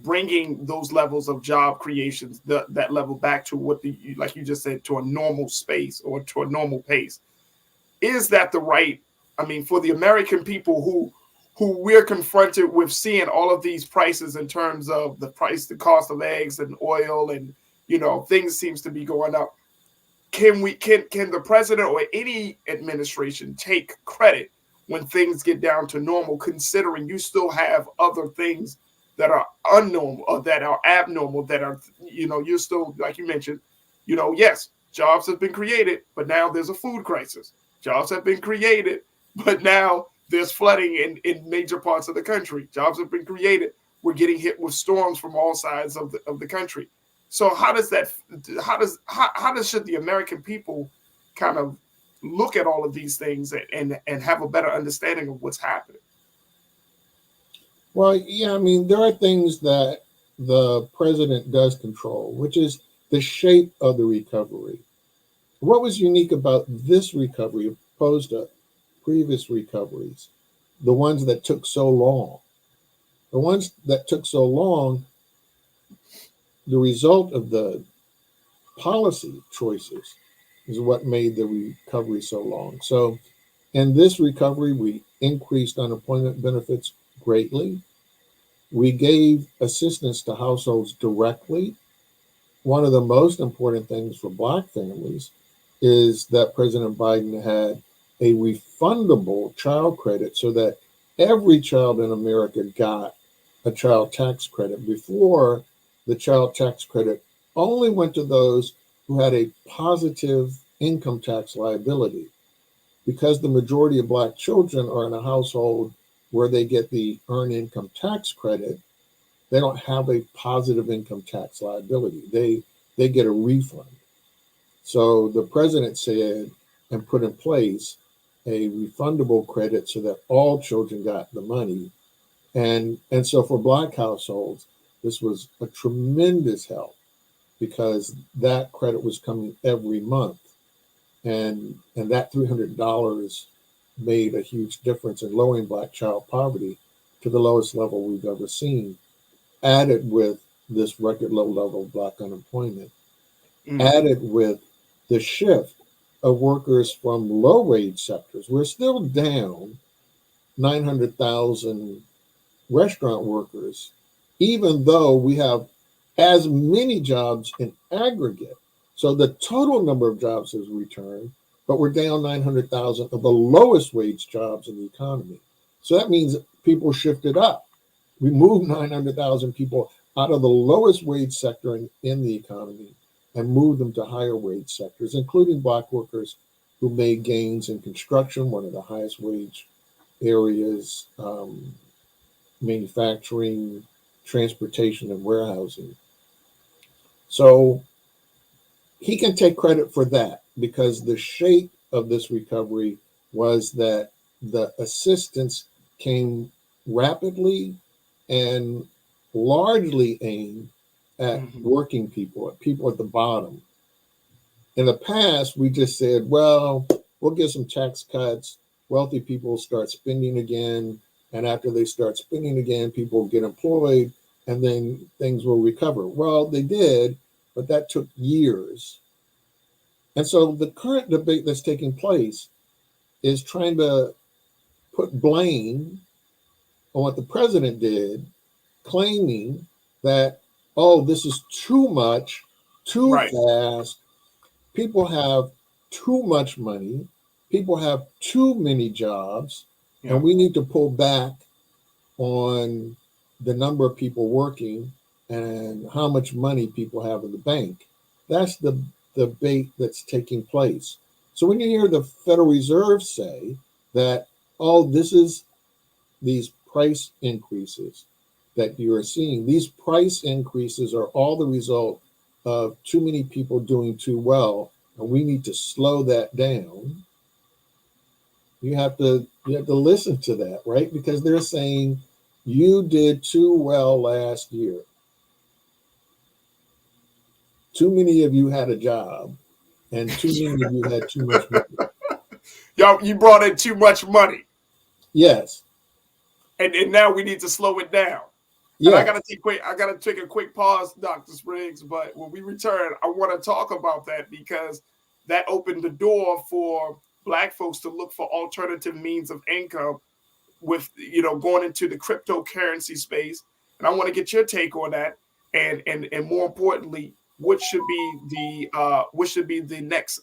bringing those levels of job creations, that level back to what like you just said, to a normal space or to a normal pace. Is that the right? I mean, for the American people who we're confronted with seeing all of these prices in terms of the cost of eggs and oil and things seems to be going up. Can the president or any administration take credit when things get down to normal, considering you still have other things that are unnormal or that are abnormal, that are, you're still, like you mentioned, yes, jobs have been created, but now there's a food crisis. Jobs have been created, but now there's flooding in major parts of the country. Jobs have been created. We're getting hit with storms from all sides of the country. So how does should the American people kind of look at all of these things and have a better understanding of what's happening? Well, yeah, I mean, there are things that the president does control, which is the shape of the recovery. What was unique about this recovery opposed to previous recoveries, the ones that took so long? The ones that took so long, the result of the policy choices is what made the recovery so long. So in this recovery, we increased unemployment benefits greatly. We gave assistance to households directly. One of the most important things for Black families is that President Biden had a refundable child credit so that every child in America got a child tax credit. Before, the child tax credit only went to those who had a positive income tax liability. Because the majority of Black children are in a household where they get the earned income tax credit, they don't have a positive income tax liability. They get a refund. So the president said and put in place a refundable credit so that all children got the money. And so for Black households, this was a tremendous help because that credit was coming every month. And that $300 made a huge difference in lowering Black child poverty to the lowest level we've ever seen, added with this record low level of Black unemployment, added with the shift of workers from low wage sectors. We're still down 900,000 restaurant workers, even though we have as many jobs in aggregate. So the total number of jobs has returned, but we're down 900,000 of the lowest wage jobs in the economy. So that means people shifted up. We moved 900,000 people out of the lowest wage sector in the economy and moved them to higher wage sectors, including Black workers who made gains in construction, one of the highest wage areas, manufacturing, transportation, and warehousing. So he can take credit for that because the shape of this recovery was that the assistance came rapidly and largely aimed at working people, at people at the bottom. In the past, we just said, well, we'll give some tax cuts, wealthy people start spending again, and after they start spending again, people get employed, and then things will recover. Well, they did, but that took years. And so the current debate that's taking place is trying to put blame on what the president did, claiming that, oh, this is too much, too fast. People have too much money. People have too many jobs, and we need to pull back on the number of people working and how much money people have in the bank. That's the debate that's taking place. So when you hear the Federal Reserve say that, oh, this is these price increases that you are seeing, these price increases are all the result of too many people doing too well, and we need to slow that down. You have to listen to that, right? Because they're saying you did too well last year. Too many of you had a job, and too many of you had too much money. Yo, you brought in too much money. Yes. And now we need to slow it down. Yeah. I gotta take a quick pause, Dr. Spriggs. But when we return, I want to talk about that because that opened the door for Black folks to look for alternative means of income with, going into the cryptocurrency space. And I want to get your take on that. And more importantly, what should be the next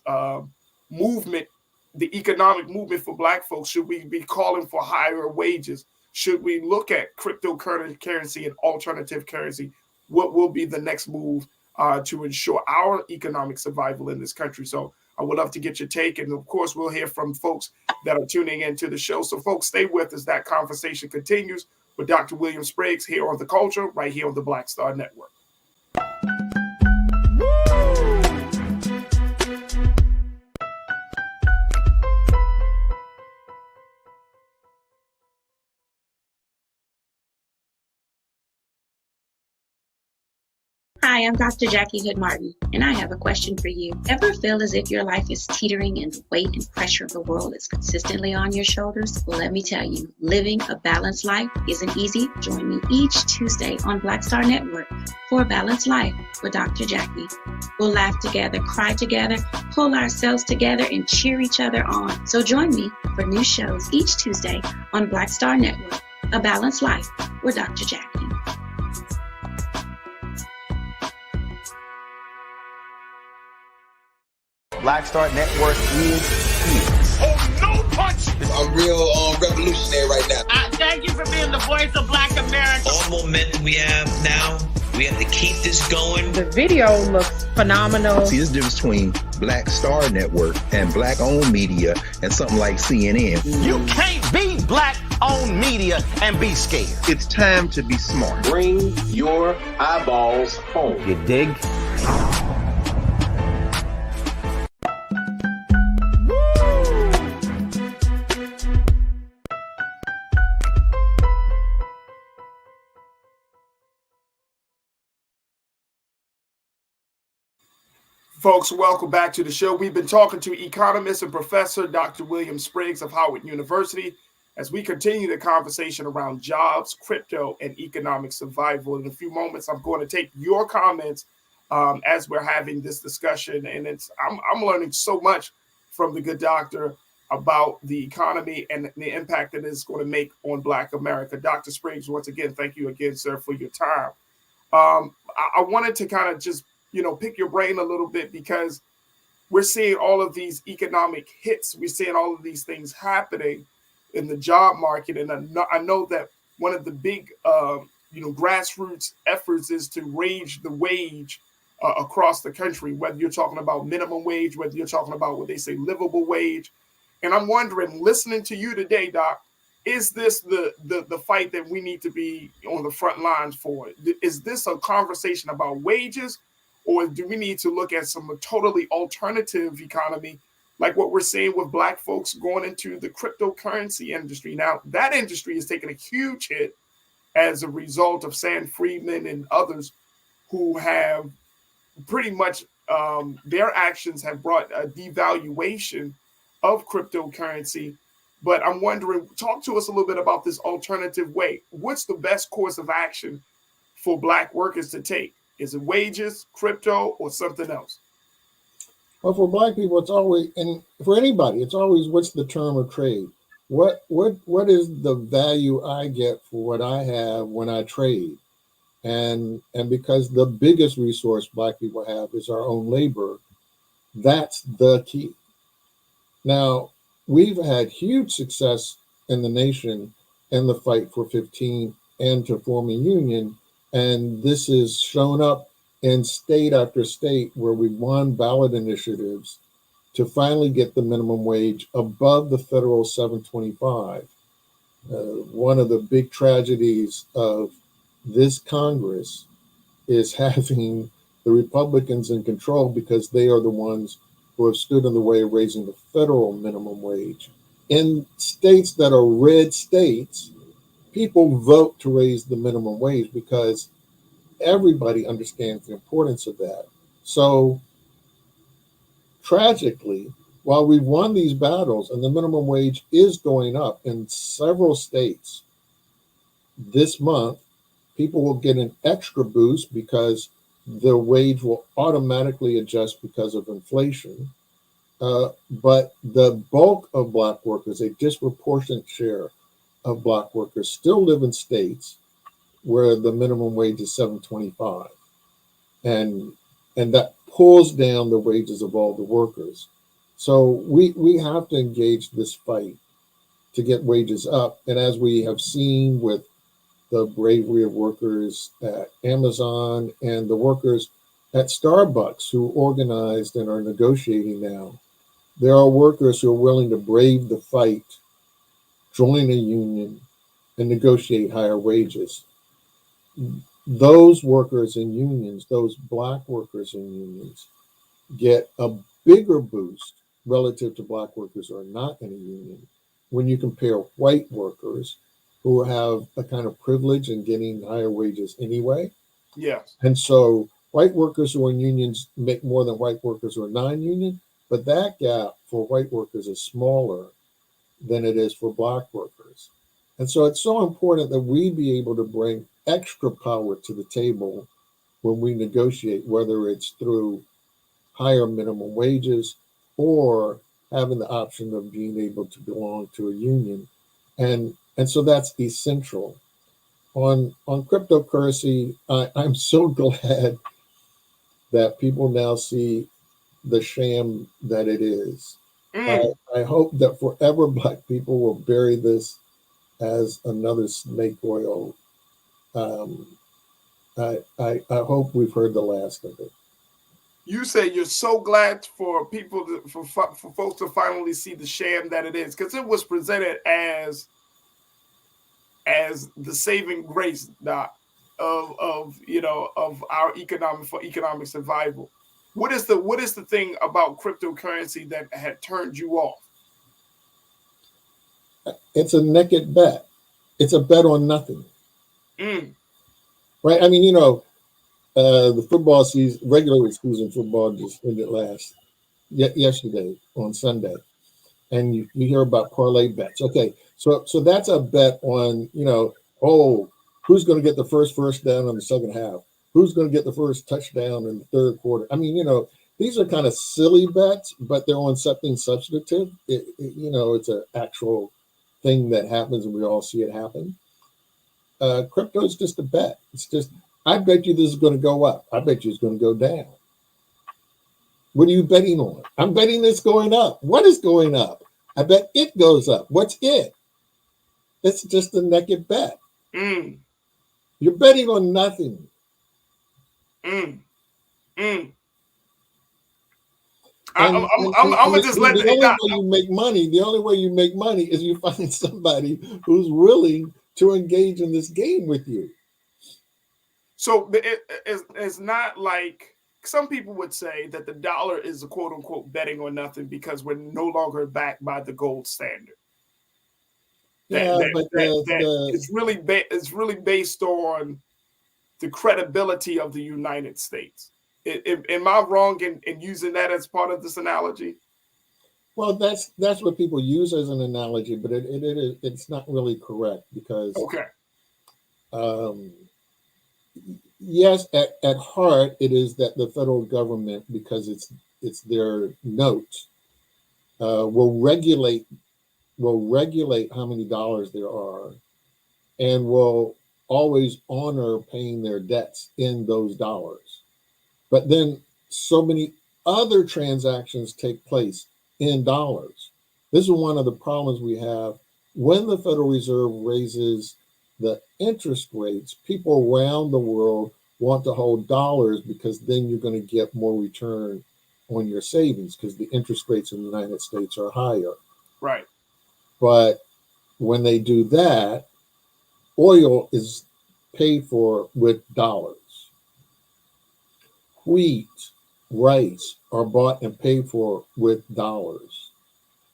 movement, the economic movement for Black folks? Should we be calling for higher wages? Should we look at cryptocurrency and alternative currency? What will be the next move to ensure our economic survival in this country? So I would love to get your take. And of course, we'll hear from folks that are tuning into the show. So folks, stay with us. That conversation continues with Dr. William Spriggs here on The Culture, right here on the Black Star Network. Hi, I'm Dr. Jackie Hood Martin, and I have a question for you. Ever feel as if your life is teetering and the weight and pressure of the world is consistently on your shoulders? Well, let me tell you, living a balanced life isn't easy. Join me each Tuesday on Black Star Network for A Balanced Life with Dr. Jackie. We'll laugh together, cry together, pull ourselves together, and cheer each other on. So join me for new shows each Tuesday on Black Star Network, A Balanced Life with Dr. Jackie. Black Star Network is here. Oh, no punch! I'm real revolutionary right now. Thank you for being the voice of Black America. All momentum we have now, we have to keep this going. The video looks phenomenal. See, this difference between Black Star Network and Black-owned media and something like CNN. You can't be Black-owned media and be scared. It's time to be smart. Bring your eyeballs home. You dig? Folks, welcome back to the show. We've been talking to economist and professor Dr. William Spriggs of Howard University as we continue the conversation around jobs, crypto, and economic survival. In a few moments, I'm going to take your comments as we're having this discussion. And I'm learning so much from the good doctor about the economy and the impact that it's going to make on Black America. Dr. Spriggs, once again, thank you again, sir, for your time. I wanted to kind of just pick your brain a little bit because we're seeing all of these economic hits. We're seeing all of these things happening in the job market. And I know that one of the big, grassroots efforts is to raise the wage across the country, whether you're talking about minimum wage, whether you're talking about what they say livable wage. And I'm wondering, listening to you today, Doc, is this the fight that we need to be on the front lines for? Is this a conversation about wages? Or do we need to look at some totally alternative economy, like what we're seeing with Black folks going into the cryptocurrency industry? Now, that industry is taking a huge hit as a result of Sam Friedman and others who have pretty much their actions have brought a devaluation of cryptocurrency. But I'm wondering, talk to us a little bit about this alternative way. What's the best course of action for Black workers to take? Is it wages, crypto, or something else? Well, for Black people, it's always, and for anybody, it's always what's the term of trade. what is the value I get for what I have when I trade? And because the biggest resource Black people have is our own labor, that's the key. Now, we've had huge success in the nation in the fight for 15 and to form a union. And this is shown up in state after state where we won ballot initiatives to finally get the minimum wage above the federal 725. One of the big tragedies of this Congress is having the Republicans in control because they are the ones who have stood in the way of raising the federal minimum wage. In states that are red states, people vote to raise the minimum wage because everybody understands the importance of that. So tragically, while we've won these battles and the minimum wage is going up in several states this month, people will get an extra boost because the wage will automatically adjust because of inflation. But the bulk of Black workers, a disproportionate share of Black workers, still live in states where the minimum wage is $7.25, and that pulls down the wages of all the workers. So we have to engage this fight to get wages up. And as we have seen with the bravery of workers at Amazon and the workers at Starbucks who organized and are negotiating now, there are workers who are willing to brave the fight, join a union, and negotiate higher wages. Those workers in unions, those Black workers in unions, get a bigger boost relative to Black workers who are not in a union when you compare white workers who have a kind of privilege in getting higher wages anyway. Yes. And so white workers who are in unions make more than white workers who are non-union, but that gap for white workers is smaller than it is for Black workers. And so it's so important that we be able to bring extra power to the table when we negotiate, whether it's through higher minimum wages or having the option of being able to belong to a union. And so that's essential. On cryptocurrency, I'm so glad that people now see the sham that it is. I hope that forever Black people will bury this as another snake oil. I hope we've heard the last of it. You say you're so glad for people for folks to finally see the sham that it is, because it was presented as the saving grace, Doc, of our economic survival. What is the thing about cryptocurrency that had turned you off? It's a naked bet. It's a bet on nothing. Right? I mean, the football season, regular season football just ended yesterday on Sunday. And you hear about parlay bets. Okay, so that's a bet on, who's going to get the first down in the second half? Who's going to get the first touchdown in the third quarter? I mean, these are kind of silly bets, but they're on something substantive. It's an actual thing that happens and we all see it happen. Crypto is just a bet. It's just, I bet you this is going to go up. I bet you it's going to go down. What are you betting on? I'm betting it's going up. What is going up? I bet it goes up. What's it? It's just a naked bet. You're betting on nothing. I'm gonna just let the only way you make money is you find somebody who's willing to engage in this game with you. So it's not like some people would say that the dollar is a quote unquote betting on nothing because we're no longer backed by the gold standard. It's really based on the credibility of the United States. Am I wrong in using that as part of this analogy? Well, that's what people use as an analogy, but it's not really correct because yes, at heart it is that the federal government, because it's their note, will regulate will regulate how many dollars there are and will always honor paying their debts in those dollars. But then so many other transactions take place in dollars. This is one of the problems we have when the Federal Reserve raises the interest rates. People around the world want to hold dollars because then you're going to get more return on your savings because the interest rates in the United States are higher. Right. But when they do that, oil is paid for with dollars. Wheat, rice are bought and paid for with dollars.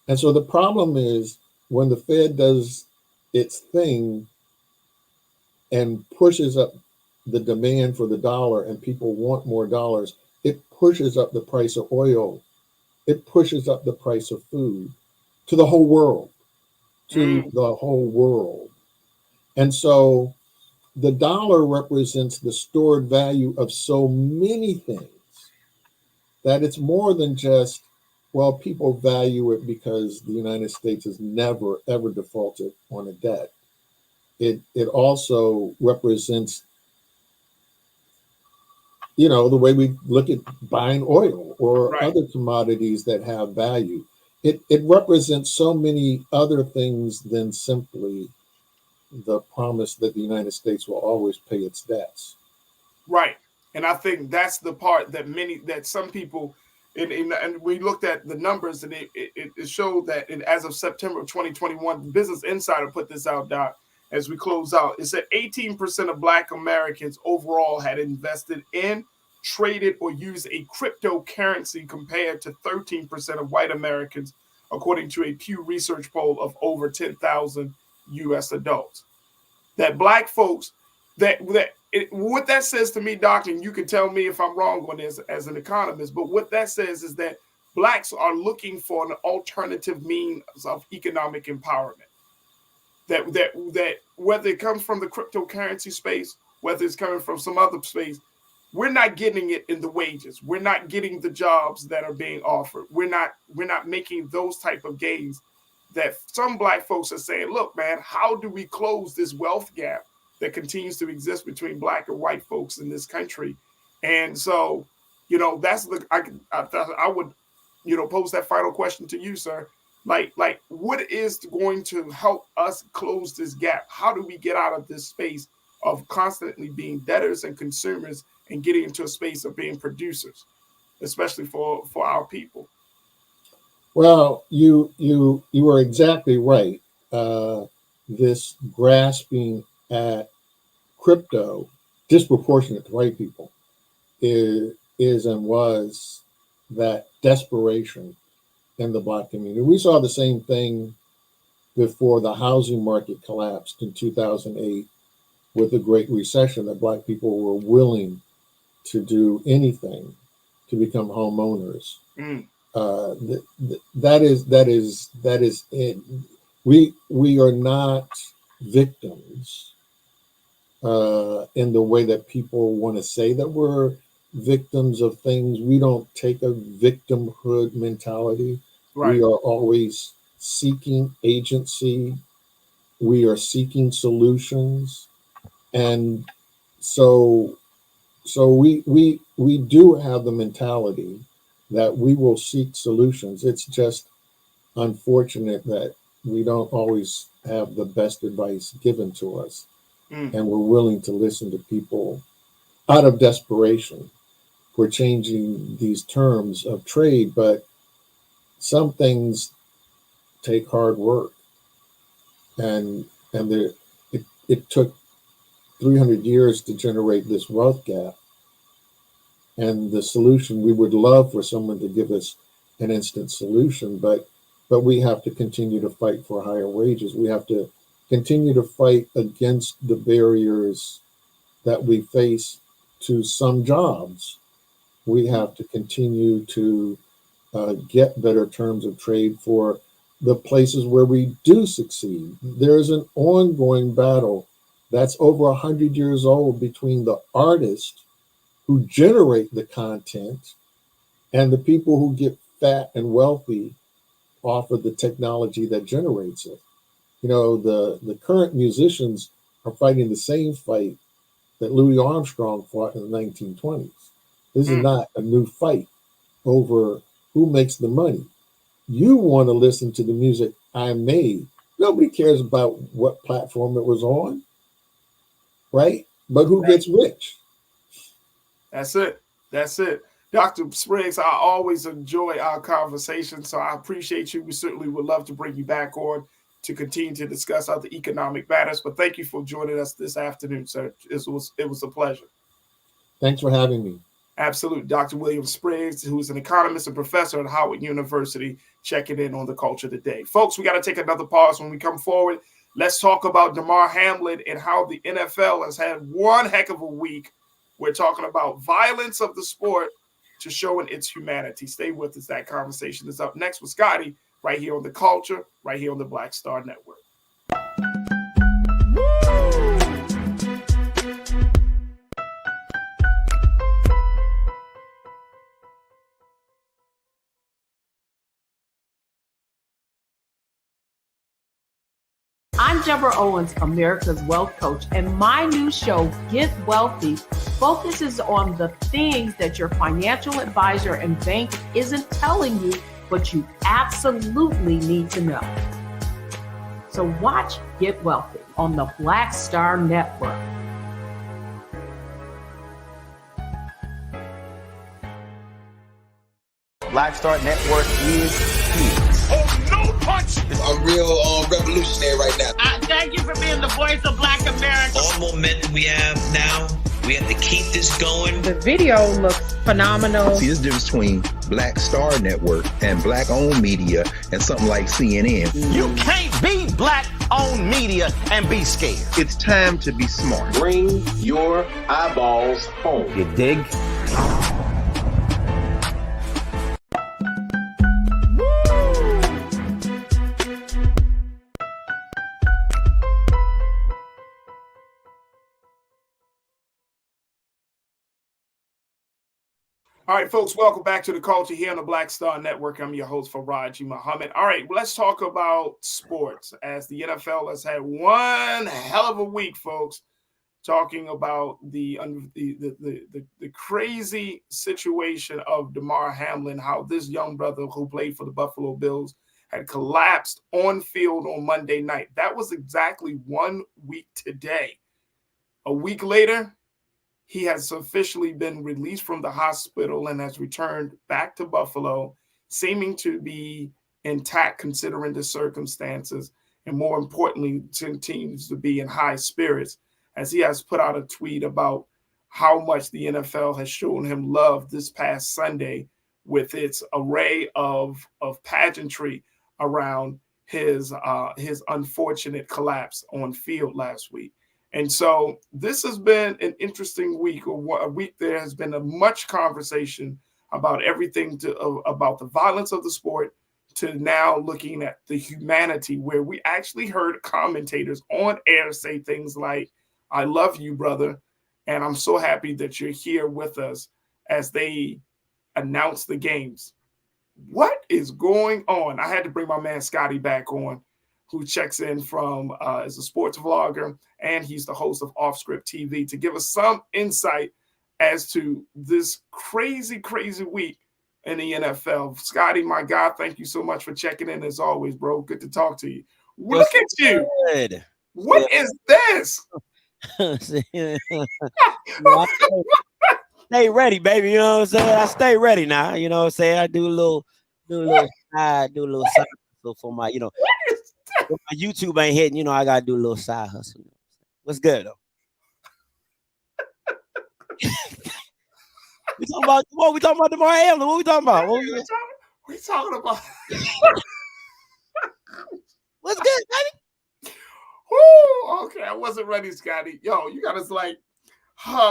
And so the problem is when the Fed does its thing and pushes up the demand for the dollar and people want more dollars, it pushes up the price of oil. It pushes up the price of food to the whole world, the whole world. And so the dollar represents the stored value of so many things that it's more than just, well, people value it because the United States has never, ever defaulted on a debt. It also represents, you know, the way we look at buying oil or other commodities that have value. It represents so many other things than simply the promise that the United States will always pay its debts. Right. And I think that's the part that some people, and we looked at the numbers and it showed that as of September of 2021, Business Insider put this out, Doc, as we close out. It said 18% of Black Americans overall had invested in, traded, or used a cryptocurrency compared to 13% of white Americans, according to a Pew Research poll of over 10,000 U.S. adults. That Black folks, what that says to me, Doctor, and you can tell me if I'm wrong on this as an economist, but what that says is that Blacks are looking for an alternative means of economic empowerment. That whether it comes from the cryptocurrency space, whether it's coming from some other space, we're not getting it in the wages. We're not getting the jobs that are being offered. We're not making those type of gains that some Black folks are saying, look, man, how do we close this wealth gap that continues to exist between Black and white folks in this country? And so, you know, that's I would, you know, pose that final question to you, sir. Like what is going to help us close this gap? How do we get out of this space of constantly being debtors and consumers and getting into a space of being producers, especially for our people? Well, you are exactly right. This grasping at crypto, disproportionate to white people, is and was that desperation in the Black community. We saw the same thing before the housing market collapsed in 2008 with the Great Recession, that Black people were willing to do anything to become homeowners. That is it. We are not victims in the way that people want to say that we're victims of things. We don't take a victimhood mentality. Right. We are always seeking agency. We are seeking solutions, and so we do have the mentality that we will seek solutions. It's just unfortunate that we don't always have the best advice given to us, and we're willing to listen to people out of desperation for changing these terms of trade. But some things take hard work, and it took 300 years to generate this wealth gap. And the solution, we would love for someone to give us an instant solution, but we have to continue to fight for higher wages. We have to continue to fight against the barriers that we face to some jobs. We have to continue to get better terms of trade for the places where we do succeed. There's an ongoing battle that's over 100 years old between the artists who generate the content and the people who get fat and wealthy off of the technology that generates it. You know, the current musicians are fighting the same fight that Louis Armstrong fought in the 1920s. This is not a new fight over who makes the money. You want to listen to the music I made. Nobody cares about what platform it was on, right? But who gets rich? That's it. That's it. Dr. Spriggs, I always enjoy our conversation, so I appreciate you. We certainly would love to bring you back on to continue to discuss other economic matters, but thank you for joining us this afternoon, sir. It was a pleasure. Thanks for having me. Absolutely. Dr. William Spriggs, who is an economist and professor at Howard University, checking in on the culture today. Folks, we got to take another pause. When we come forward, let's talk about Damar Hamlin and how the NFL has had one heck of a week. We're talking about violence of the sport to showing its humanity. Stay with us. That conversation is up next with Scotty right here on The Culture, right here on the Black Star Network. I'm Deborah Owens, America's Wealth Coach, and my new show, Get Wealthy, focuses on the things that your financial advisor and bank isn't telling you, but you absolutely need to know. So watch Get Wealthy on the Black Star Network. Black Star Network is here. Oh, no punch! I'm real revolutionary right now. Thank you for being the voice of Black America. All momentum we have now, we have to keep this going. The video looks phenomenal. See, there's a difference between Black Star Network and Black-owned media and something like CNN. You can't be Black-owned media and be scared. It's time to be smart. Bring your eyeballs home. You dig? All right, folks, welcome back to The Culture here on the Black Star Network. I'm your host, Farajii Muhammad. All right, let's talk about sports, as the NFL has had one hell of a week, folks, talking about the crazy situation of Damar Hamlin, how this young brother who played for the Buffalo Bills had collapsed on field on Monday night. That was exactly 1 week today. A week later, he has officially been released from the hospital and has returned back to Buffalo, seeming to be intact considering the circumstances, and more importantly, continues to be in high spirits, as he has put out a tweet about how much the NFL has shown him love this past Sunday with its array of pageantry around his unfortunate collapse on field last week. And so this has been an interesting week, or a week there has been a much conversation about everything about the violence of the sport, to now looking at the humanity, where we actually heard commentators on air say things like, "I love you, brother, and I'm so happy that you're here with us," as they announce the games. What is going on? I had to bring my man Scotty back on, who checks in from as a sports vlogger, and he's the host of Off Script TV, to give us some insight as to this crazy, crazy week in the NFL. Scotty, my God, thank you so much for checking in as always, bro. Good to talk to you. Look at you. Good. What is this? Stay ready, baby. You know what I'm saying? I stay ready now. You know what I'm saying? I do a little side hustle for my, if my YouTube ain't hitting, I gotta do a little side hustle. What's good though? We talking about Damar Hamlin. What we talking about? We talking about what's good, baby? Woo, okay, I wasn't ready, Scotty. Yo, you got us like,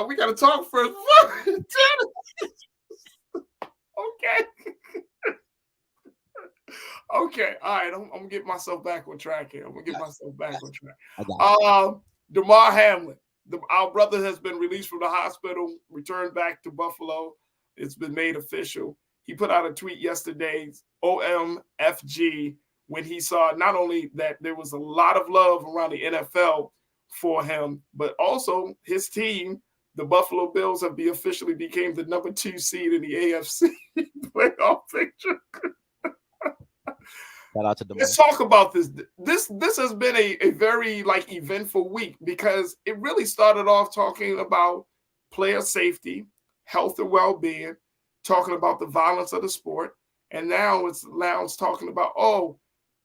we got to talk first. Okay. Okay, all right. I'm gonna get myself back on track here. Damar Hamlin, our brother, has been released from the hospital, returned back to Buffalo. It's been made official. he put out a tweet yesterday, OMFG, when he saw not only that there was a lot of love around the NFL for him, but also his team, the Buffalo Bills, have officially became the number 2 seed in the AFC playoff picture. Shout out to Damar. Let's talk about this. This has been a very eventful week because it really started off talking about player safety, health and well-being, talking about the violence of the sport, and now it's talking about,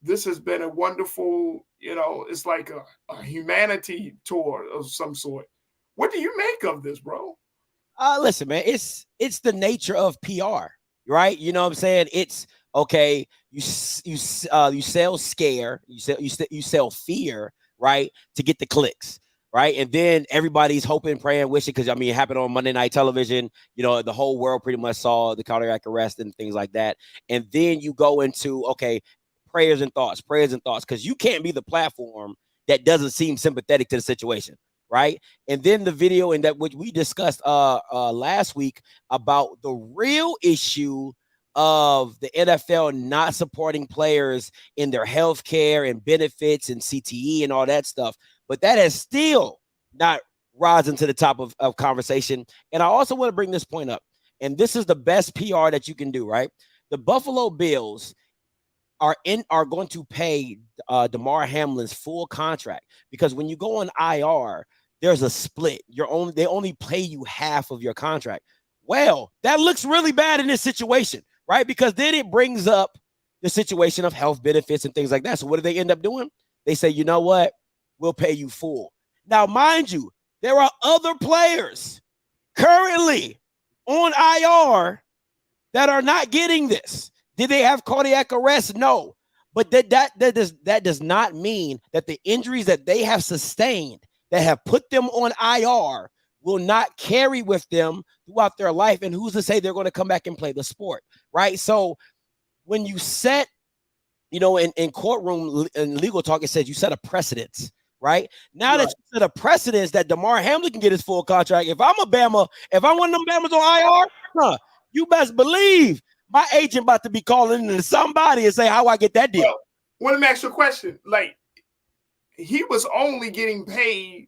this has been a wonderful, it's like a humanity tour of some sort. What do you make of this, bro? Listen, man, it's the nature of PR, right? You know what I'm saying? It's okay. You sell scare, you sell fear, right, to get the clicks, right? And then everybody's hoping, praying, wishing, because it happened on Monday Night Television. The whole world pretty much saw the cardiac arrest and things like that. And then you go into prayers and thoughts, because you can't be the platform that doesn't seem sympathetic to the situation. Right. And then the video and that which we discussed last week about the real issue of the NFL not supporting players in their health care and benefits and CTE and all that stuff. But that has still not risen to the top of conversation. And I also want to bring this point up. And this is the best PR that you can do. Right. The Buffalo Bills are going to pay Damar Hamlin's full contract, because when you go on IR, there's a split. They only pay you half of your contract. Well, that looks really bad in this situation, right? Because then it brings up the situation of health benefits and things like that. So what do they end up doing? They say, you know what? We'll pay you full. Now, mind you, there are other players currently on IR that are not getting this. Did they have cardiac arrest? No. But that does not mean that the injuries that they have sustained that have put them on IR will not carry with them throughout their life. And who's to say they're going to come back and play the sport, right? So when you set, in courtroom and legal talk, it says you set a precedence, right? Now that you set a precedence that Damar Hamlin can get his full contract, if I'm a Bama, if I'm one of them Bamas on IR, you best believe my agent about to be calling into somebody and say, how I get that deal? Well, let me ask you a question. He was only getting paid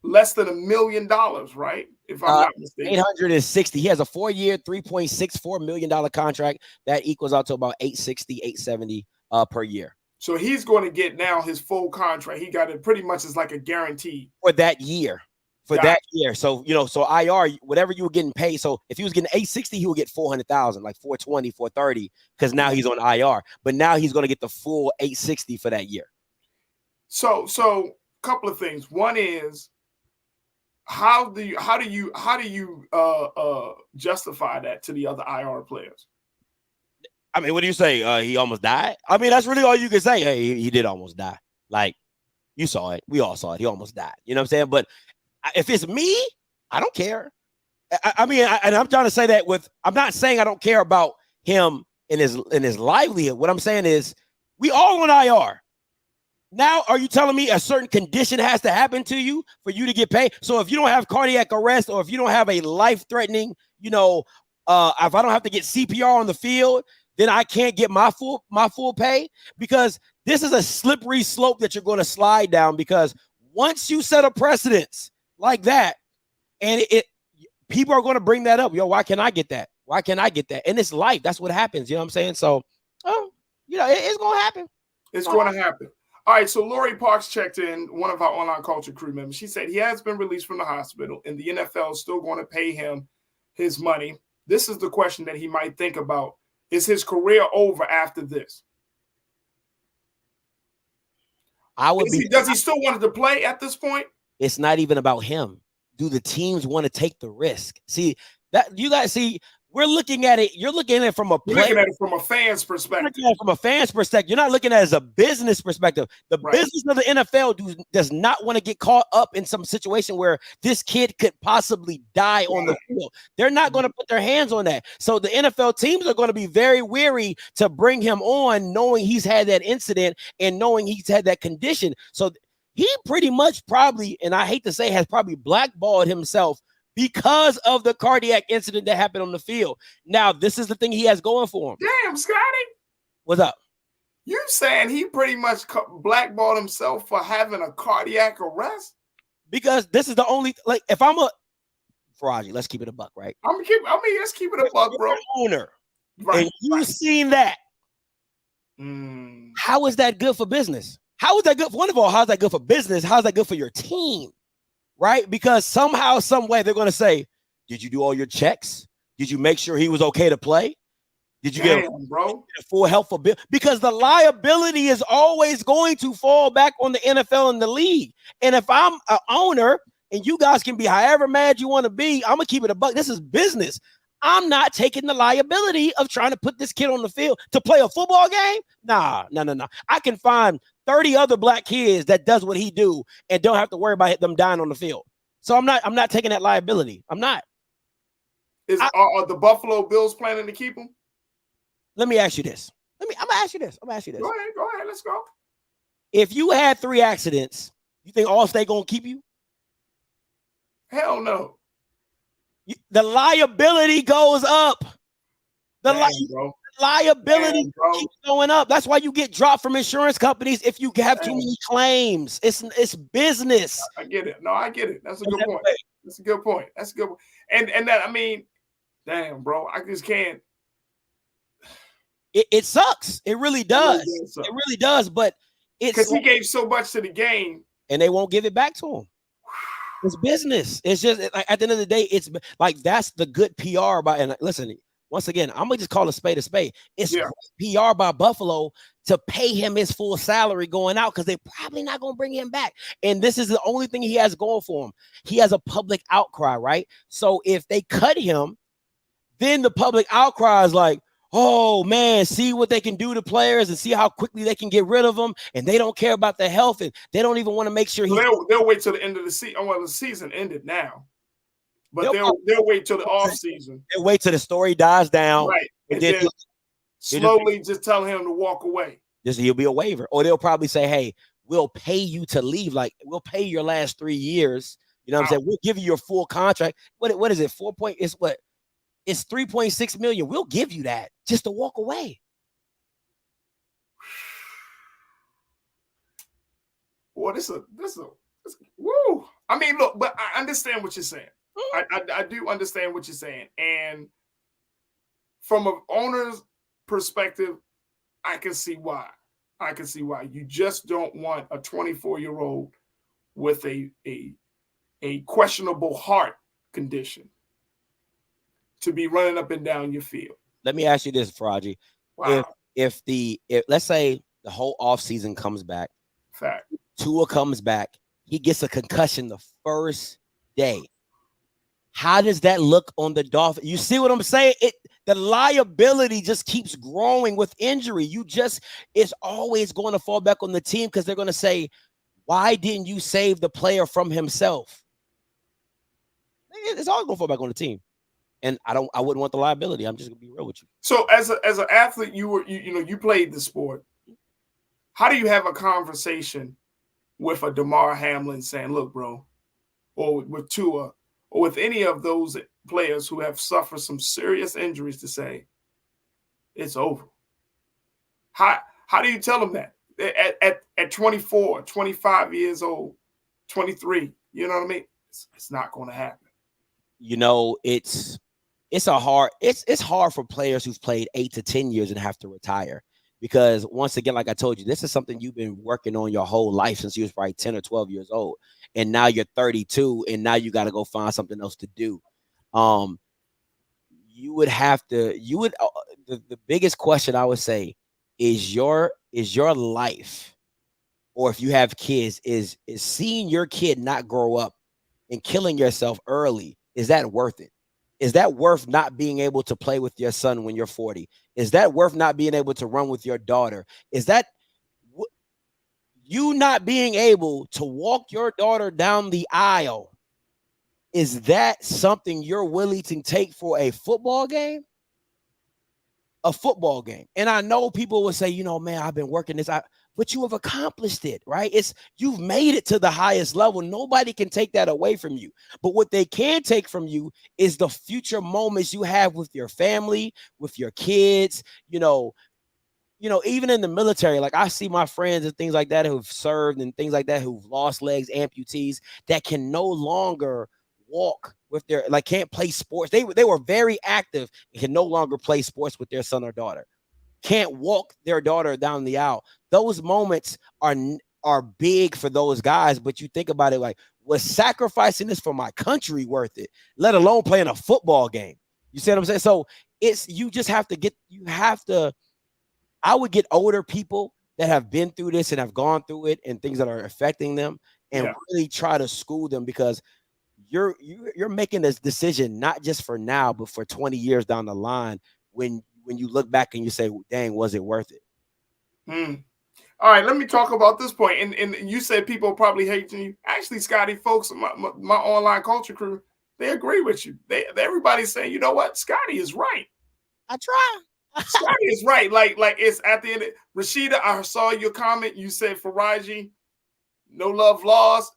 less than $1 million, right? If I'm not mistaken. 860. He has a 4-year, $3.64 million contract that equals out to about 860, 870 per year. So he's going to get now his full contract. He got it pretty much as like a guarantee for that year. So, so IR, whatever you were getting paid. So if he was getting 860, he would get 400,000, like 420, 430, because now he's on IR. But now he's going to get the full 860 for that year. So a couple of things. One is, how do you justify that to the other IR players? I mean, what do you say? He almost died? I mean, that's really all you can say. Hey, he did almost die. Like, you saw it. We all saw it. He almost died. You know what I'm saying? But if it's me, I don't care. And I'm trying to say that I'm not saying I don't care about him in his livelihood. What I'm saying is we all on IR. Now, are you telling me a certain condition has to happen to you for you to get paid? So if you don't have cardiac arrest, or if you don't have a life-threatening, if I don't have to get CPR on the field, then I can't get my full pay? Because this is a slippery slope that you're going to slide down, because once you set a precedence like that, and people are going to bring that up. Why can't I get that? Why can't I get that? And it's life. That's what happens. You know what I'm saying? So, it's going to happen. It's going to happen. All right, so Lori Parks checked in, one of our online culture crew members. She said he has been released from the hospital, and the NFL is still going to pay him his money. This is the question that he might think about. Is his career over after this? Does he still want to play at this point? It's not even about him. Do the teams want to take the risk? See, we're looking at it. You're looking at it from a fan's perspective. You're not looking at it as a business perspective. The business of the NFL does not want to get caught up in some situation where this kid could possibly die on the field. They're not going to put their hands on that. So the NFL teams are going to be very wary to bring him on, knowing he's had that incident and knowing he's had that condition. So he pretty much probably, and I hate to say, has probably blackballed himself because of the cardiac incident that happened on the field. Now, this is the thing he has going for him. Damn, Scotty. What's up? You saying he pretty much blackballed himself for having a cardiac arrest? Because this is the only, like, if I'm a Farajii, let's keep it a buck, right? Let's keep it a buck, bro. Owner, right? And you've seen that. How is that good for business? How is that good? One of all, how's that good for business? How's that good for your team? Right? Because somehow, some way, they're going to say, "Did you do all your checks? Did you make sure he was okay to play? Did you get a full health for bill?" Because the liability is always going to fall back on the NFL and the league. And if I'm an owner, and you guys can be however mad you want to be, I'm gonna keep it a buck. This is business. I'm not taking the liability of trying to put this kid on the field to play a football game. Nah. I can find 30 other black kids that does what he do and don't have to worry about them dying on the field. So I'm not taking that liability. I'm not. Are the Buffalo Bills planning to keep him? Let me ask you this. I'm gonna ask you this. Go ahead. Let's go. If you had 3 accidents, you think Allstate gonna keep you? Hell no. The liability goes up. The liability keeps going up. That's why you get dropped from insurance companies if you have too many claims. It's business. I get it. No, I get it. That's a good point. That's a good point. And that, I mean, damn, bro, I just can't. It sucks. It really does. It really does. But it's because he gave so much to the game, and they won't give it back to him. It's business. It's just like at the end of the day, it's like that's the good PR by. And listen, once again, I'm gonna just call a spade a spade. It's PR by Buffalo to pay him his full salary going out because they're probably not gonna bring him back. And this is the only thing he has going for him. He has a public outcry, right? So if they cut him, then the public outcry is like, oh man, see what they can do to players and see how quickly they can get rid of them, and they don't care about their health and they don't even want to make sure they'll wait till the end of the season. Well, the season ended now, but they'll wait till the off season. They'll wait till the story dies down, right? And then slowly just tell him to walk away. He'll be a waiver, or they'll probably say, "Hey, we'll pay you to leave. Like we'll pay your last 3 years. You know what I'm saying? We'll give you your full contract. What is it? 4 point? It's what? It's 3.6 million. We'll give you that just to walk away." Boy, this woo. I mean, look, but I understand what you're saying. I do understand what you're saying. And from an owner's perspective, I can see why. You just don't want a 24-year-old with a questionable heart condition to be running up and down your field. Let me ask you this, Farajii. Wow. If let's say the whole offseason comes back, fact, Tua comes back, he gets a concussion the first day. How does that look on the Dolphins? You see what I'm saying? The liability just keeps growing with injury. It's always going to fall back on the team because they're going to say, why didn't you save the player from himself? It's always going to fall back on the team. And I wouldn't want the liability. I'm just gonna be real with you. So as an athlete, you played the sport. How do you have a conversation with a Damar Hamlin saying, look, bro, or with Tua, or with any of those players who have suffered some serious injuries to say, it's over? How do you tell them that at 24, 25 years old, 23, you know what I mean? It's not going to happen. You know, it's hard for players who've played 8 to 10 years and have to retire because once again, like I told you, this is something you've been working on your whole life since you was probably 10 or 12 years old. And now you're 32 and now you got to go find something else to do. The biggest question I would say is your life, or if you have kids, is seeing your kid not grow up and killing yourself early. Is that worth it? Is that worth not being able to play with your son when you're 40? Is that worth not being able to run with your daughter? Is that you not being able to walk your daughter down the aisle? Is that something you're willing to take for a football game? A football game. And I know people will say, man, I've been working this out. but you have accomplished it, right? You've made it to the highest level. Nobody can take that away from you. But what they can take from you is the future moments you have with your family, with your kids, even in the military. Like, I see my friends and things like that who've served and things like that, who've lost legs, amputees, that can no longer walk with their, like, can't play sports. They were very active and can no longer play sports with their son or daughter. Can't walk their daughter down the aisle. Those moments are big for those guys, but you think about it, like, was sacrificing this for my country worth it, let alone playing a football game? You see what I'm saying? So you just have to I would get older people that have been through this and have gone through it and things that are affecting them, and really try to school them, because you're making this decision not just for now, but for 20 years down the line, when you look back and you say, dang, was it worth it? All right, let me talk about this point. And you said people probably hate you. Actually, Scotty, folks, my online culture crew, they agree with you. Everybody's saying, you know what? Scotty is right. I try. Scotty is right. Like it's at the end. Rashida, I saw your comment. You said Farajii, no love lost,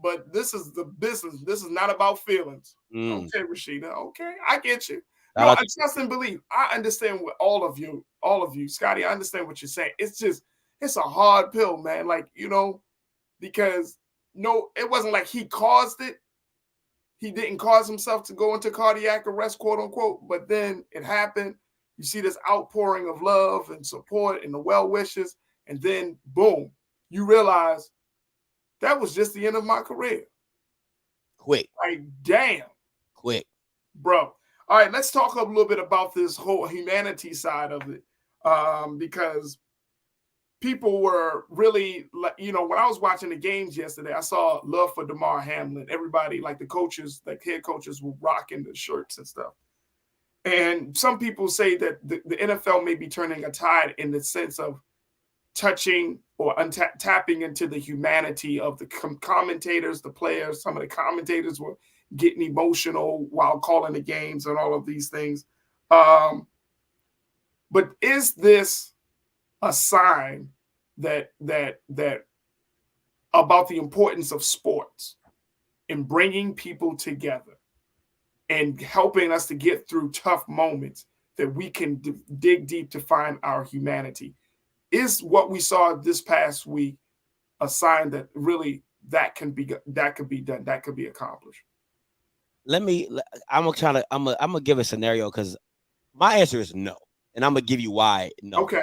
but this is the business. This is not about feelings. Okay, Rashida. Okay, I get you. No, I trust and believe. I understand what all of you, Scotty. I understand what you're saying. It's a hard pill, man. Like, because it wasn't like he caused it. He didn't cause himself to go into cardiac arrest, quote unquote. But then it happened. You see this outpouring of love and support and the well wishes, and then boom, you realize that was just the end of my career. Quick. Like, damn. Quick. Bro. All right, let's talk a little bit about this whole humanity side of it, because people were really, when I was watching the games yesterday, I saw love for Damar Hamlin. Everybody, like the coaches, like head coaches, were rocking the shirts and stuff. And some people say that the NFL may be turning a tide in the sense of touching or tapping into the humanity of the commentators, the players. Some of the commentators were getting emotional while calling the games and all of these things. But is this a sign that about the importance of sports in bringing people together and helping us to get through tough moments, that we can dig deep to find our humanity? Is what we saw this past week a sign that really that could be done, that could be accomplished? I'm gonna give a scenario, because my answer is no, and I'm gonna give you why no. Okay.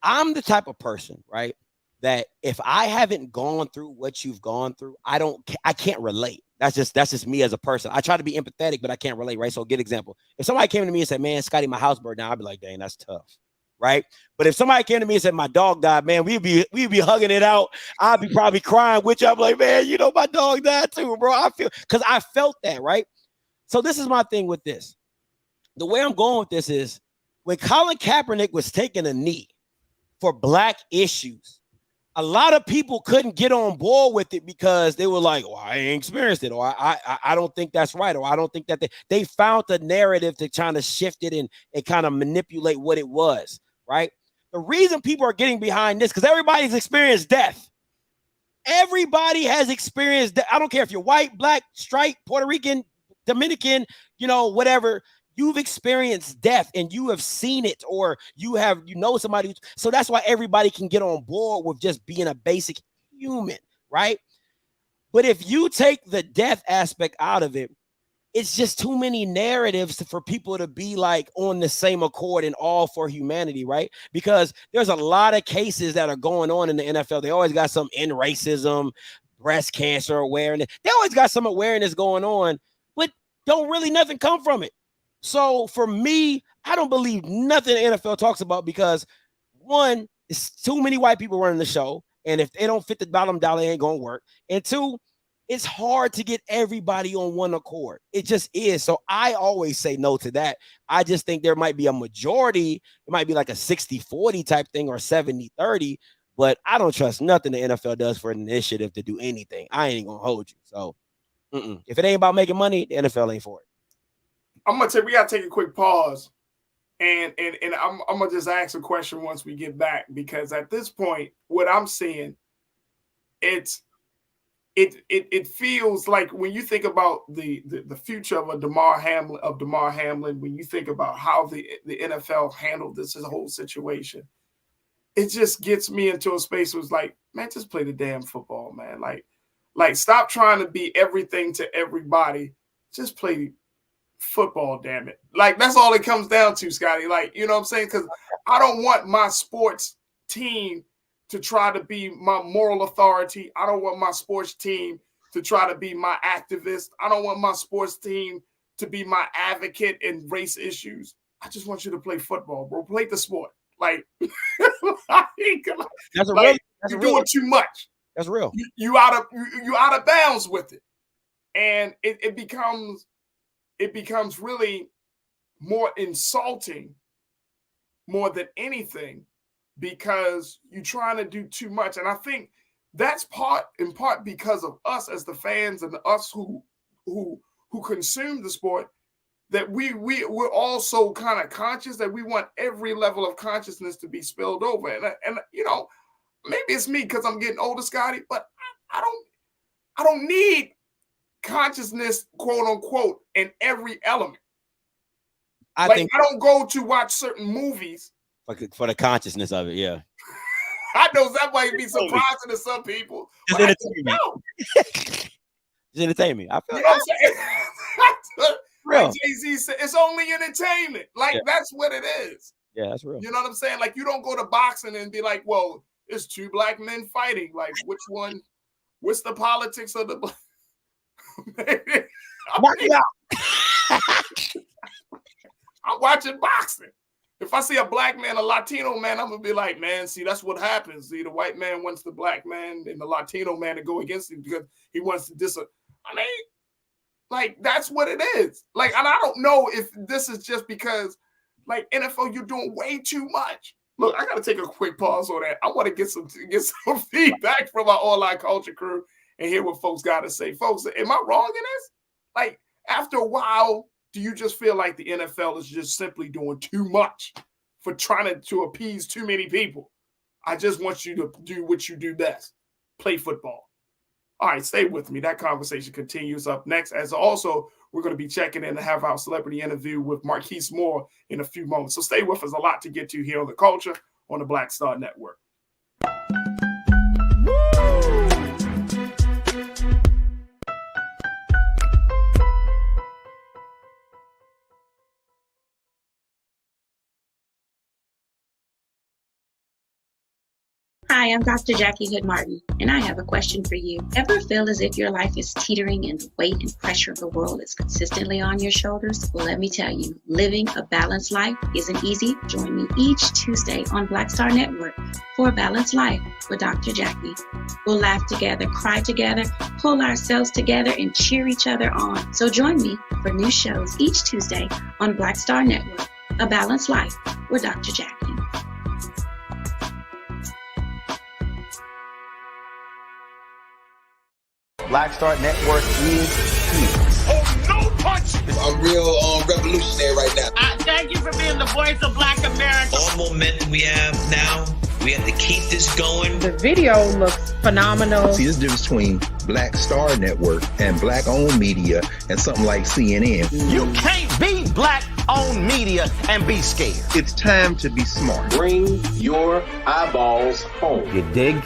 I'm the type of person, right, that if I haven't gone through what you've gone through, I can't relate. That's just me as a person. I try to be empathetic, but I can't relate, right? So, good example. If somebody came to me and said, man, Scotty, my house burned down, I'd be like, dang, that's tough, right? But if somebody came to me and said, my dog died, man, we'd be hugging it out. I'd be probably crying with you. I'm like, man, my dog died too, bro. Because I felt that, right? So this is my thing with this. The way I'm going with this is, when Colin Kaepernick was taking a knee for Black issues, a lot of people couldn't get on board with it because they were like, well, I ain't experienced it, or I don't think that's right, or I don't think that they found the narrative to try to shift it and kind of manipulate what it was, right? The reason people are getting behind this, because everybody's experienced death. Everybody has experienced death. I don't care if you're white, Black, straight, Puerto Rican, Dominican, whatever. You've experienced death and you have seen it, or you know somebody. So that's why everybody can get on board with just being a basic human, right? But if you take the death aspect out of it, it's just too many narratives for people to be like on the same accord and all for humanity, right? Because there's a lot of cases that are going on in the NFL. They always got some in racism, breast cancer awareness. They always got some awareness going on, but don't really nothing come from it. So for me, I don't believe nothing the NFL talks about, because one, it's too many white people running the show, and if they don't fit the bottom dollar, it ain't gonna work. And two, it's hard to get everybody on one accord. It just is. So I always say no to that. I just think there might be a majority. It might be like a 60-40 type thing, or 70-30, but I don't trust nothing the NFL does for an initiative to do anything. I ain't gonna hold you. So if it ain't about making money, the NFL ain't for it. I'm gonna we gotta take a quick pause. And I'm gonna just ask a question once we get back, because at this point, what I'm seeing, it feels like when you think about the future of Damar Hamlin, when you think about how the NFL handled this whole situation, it just gets me into a space where it's like, man, just play the damn football, man. Like stop trying to be everything to everybody. Just play football, damn it. Like, that's all it comes down to, Scotty. Like, you know what I'm saying? Because I don't want my sports team to try to be my moral authority. I don't want my sports team to try to be my activist. I don't want my sports team to be my advocate in race issues. I just want you to play football, bro. Play the sport. Like, you're doing too much. That's real. You out of bounds with it. And it becomes really more insulting more than anything, because you're trying to do too much. And I think that's in part because of us as the fans and us who consume the sport, that we're also kind of conscious that we want every level of consciousness to be spilled over. And you know, maybe it's me because I'm getting older, Scotty, but I don't need consciousness, quote unquote, in every element. I don't go to watch certain movies for the consciousness of it. Yeah, I know that might be surprising to some people. Just entertainment. Just entertainment. I feel, you know what I'm saying? Like Jay-Z said, it's only entertainment. Like, that's what it is. Yeah, that's real. You know what I'm saying? Like, you don't go to boxing and be like, well, it's two black men fighting. Like, which one? What's the politics of the? I'm watching boxing. If I see a black man, a Latino man, I'm gonna be like, man, see, that's what happens. See, the white man wants the black man and the Latino man to go against him because he wants to I mean, like, that's what it is. Like, and I don't know if this is just because, like, NFL, you're doing way too much. Look, I gotta take a quick pause on that. I want to get some feedback from our online culture crew and hear what folks got to say. Folks, am I wrong in this? Like, after a while, do you just feel like the NFL is just simply doing too much for trying to appease too many people? I just want you to do what you do best. Play football. All right, stay with me. That conversation continues up next. As also, we're going to be checking in to have our celebrity interview with Markice Moore in a few moments. So stay with us. A lot to get to here on The Culture on the Black Star Network. Hi, I'm Dr. Jackie Hood Martin, and I have a question for you. Ever feel as if your life is teetering and the weight and pressure of the world is consistently on your shoulders? Well, let me tell you, living a balanced life isn't easy. Join me each Tuesday on Black Star Network for A Balanced Life with Dr. Jackie. We'll laugh together, cry together, pull ourselves together, and cheer each other on. So join me for new shows each Tuesday on Black Star Network, A Balanced Life with Dr. Jackie. Black Star Network is here. Oh, no punch! I'm real revolutionary right now. Thank you for being the voice of Black America. All momentum we have now, we have to keep this going. The video looks phenomenal. See, this difference between Black Star Network and black-owned media and something like CNN. You can't be black-owned media and be scared. It's time to be smart. Bring your eyeballs home. You dig?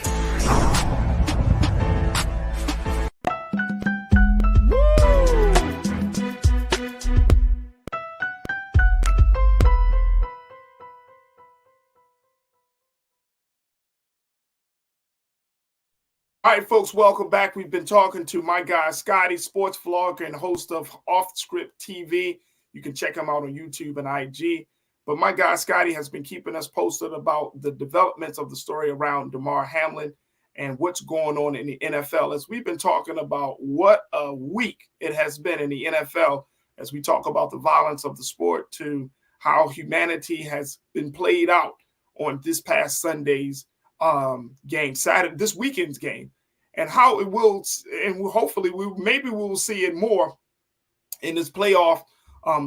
All right, folks, welcome back. We've been talking to my guy, Scotty, sports vlogger and host of Off Script TV. You can check him out on YouTube and IG. But my guy, Scotty, has been keeping us posted about the developments of the story around Damar Hamlin and what's going on in the NFL. As we've been talking about what a week it has been in the NFL, as we talk about the violence of the sport to how humanity has been played out on this past Sunday's game, Saturday, this weekend's game, and how it will, and hopefully we will see it more in this playoff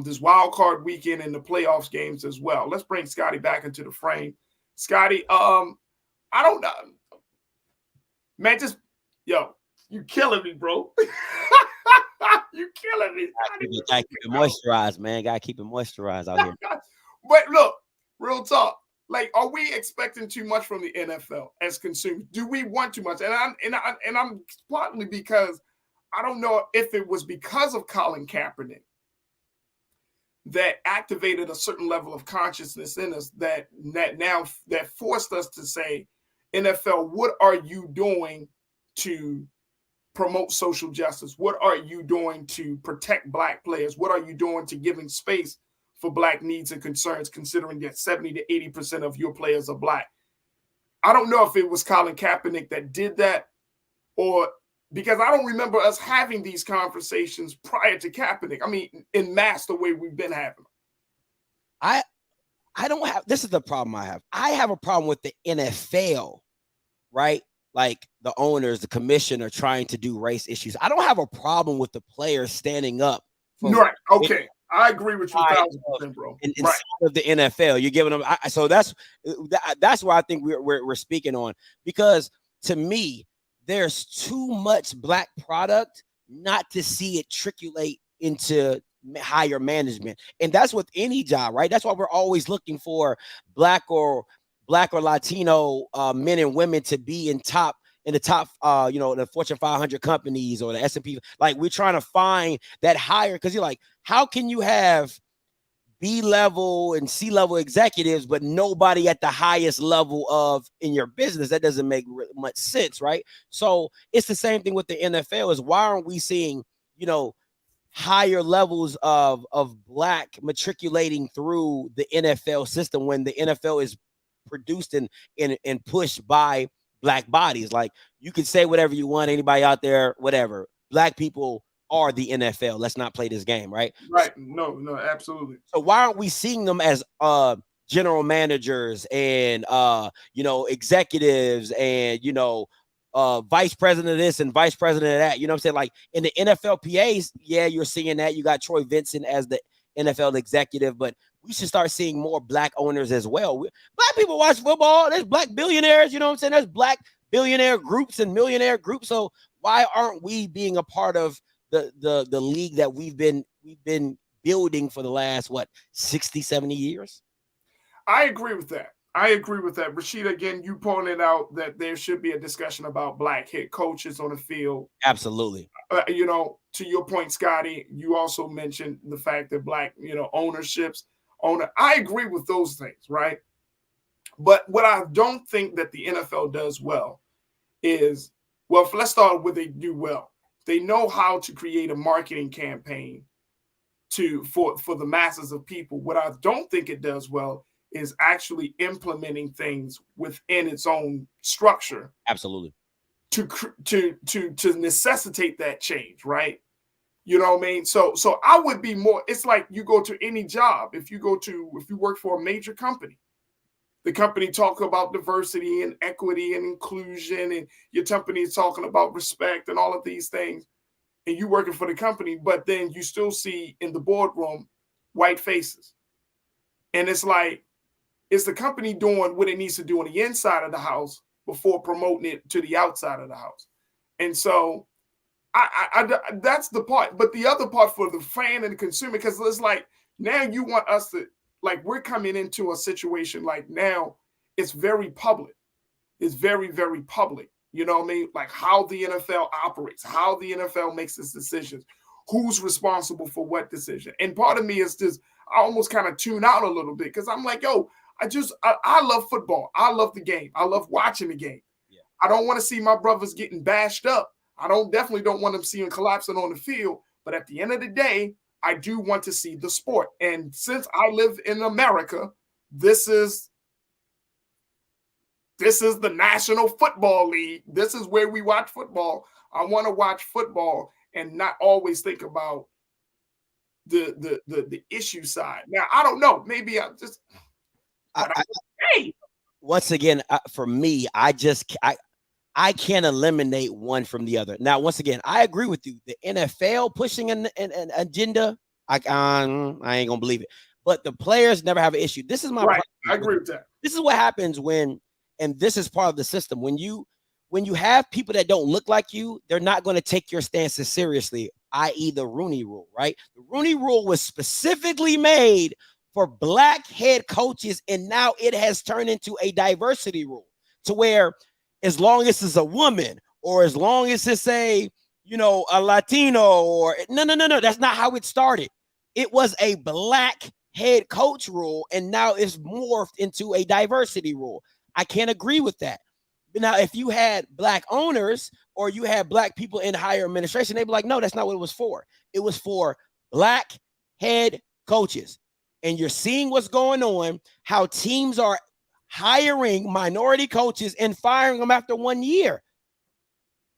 this wild card weekend and the playoffs games as well. Let's bring Scotty back into the frame. Scotty, I don't know. Man, you killing me, bro. You killing me. Gotta keep it moisturized, man. Gotta keep it moisturized out here. But look, real talk. Like, are we expecting too much from the NFL as consumers? Do we want too much? And I'm partly because I don't know if it was because of Colin Kaepernick that activated a certain level of consciousness in us that forced us to say, NFL, what are you doing to promote social justice? What are you doing to protect Black players? What are you doing to giving space for Black needs and concerns, considering that 70 to 80% of your players are Black? I don't know if it was Colin Kaepernick that did that, or because I don't remember us having these conversations prior to Kaepernick. I mean, in mass, the way we've been having them. I don't have, this is the problem I have. I have a problem with the NFL, right? Like the owners, the commissioner trying to do race issues. I don't have a problem with the players standing up. Right. Okay. I agree with you 1,000%, bro. Inside of the NFL, you're giving them. So that's where I think we're speaking on, because to me, there's too much Black product not to see it triculate into higher management. And that's with any job, right? That's why we're always looking for Black or Latino men and women to be in the top, the Fortune 500 companies or the S&P. Like, we're trying to find that higher, because you're like, how can you have B-level and C-level executives, but nobody at the highest level in your business? That doesn't make much sense, right? So it's the same thing with the NFL. Is why aren't we seeing, higher levels of Black matriculating through the NFL system when the NFL is produced and pushed by Black bodies? Like, you can say whatever you want, anybody out there, whatever. Black people are the NFL. Let's not play this game, right? Right. No, absolutely. So why aren't we seeing them as general managers and executives and vice president of this and vice president of that? You know what I'm saying? Like, in the NFLPAs, yeah, you're seeing that. You got Troy Vincent as the NFL executive, but we should start seeing more Black owners as well. Black people watch football. There's Black billionaires. You know what I'm saying? There's Black billionaire groups and millionaire groups. So why aren't we being a part of the league that we've been building for the last 60, 70 years? I agree with that. Rashida, again, you pointed out that there should be a discussion about Black head coaches on the field. Absolutely. To your point, Scotty, you also mentioned the fact that Black, I agree with those things, right? But what I don't think that the NFL does well is, let's start with what they do well. They know how to create a marketing campaign for the masses of people. What I don't think it does well is actually implementing things within its own structure. Absolutely. To necessitate that change, right? You know what I mean? So I would be more, it's like you go to any job. If you work for a major company, the company talk about diversity and equity and inclusion, and your company is talking about respect and all of these things, and you working for the company, but then you still see in the boardroom white faces. And it's like, is the company doing what it needs to do on the inside of the house before promoting it to the outside of the house? And so I that's the part. But the other part for the fan and the consumer, because it's like, now you want us to, like, we're coming into a situation like now it's very public. It's very, very public. You know what I mean? Like, how the NFL operates, how the NFL makes its decisions, who's responsible for what decision. And part of me is just, I almost kind of tune out a little bit, because I'm like, I love football. I love the game. I love watching the game. Yeah. I don't want to see my brothers getting bashed up. I definitely don't want them seeing collapsing on the field. But at the end of the day, I do want to see the sport. And since I live in America, this is the National Football League. This is where we watch football. I want to watch football and not always think about the issue side. Now, I don't know. Maybe I'm just. Once again, for me, I can't eliminate one from the other. Now, once again, I agree with you. The NFL pushing an agenda, I ain't gonna believe it. But the players never have an issue. This is my right. I agree with that. This is what happens when, and this is part of the system. When you have people that don't look like you, they're not going to take your stances seriously, i.e. the Rooney Rule, right? The Rooney Rule was specifically made for black head coaches, and now it has turned into a diversity rule to where as long as it's a woman or as long as it's a Latino or no, that's not how it started. It was a black head coach rule, and now it's morphed into a diversity rule. I can't agree with that. But now, if you had black owners or you had black people in higher administration, they'd be like, no, that's not what it was for. It was for black head coaches. And you're seeing what's going on, how teams are hiring minority coaches and firing them after 1 year.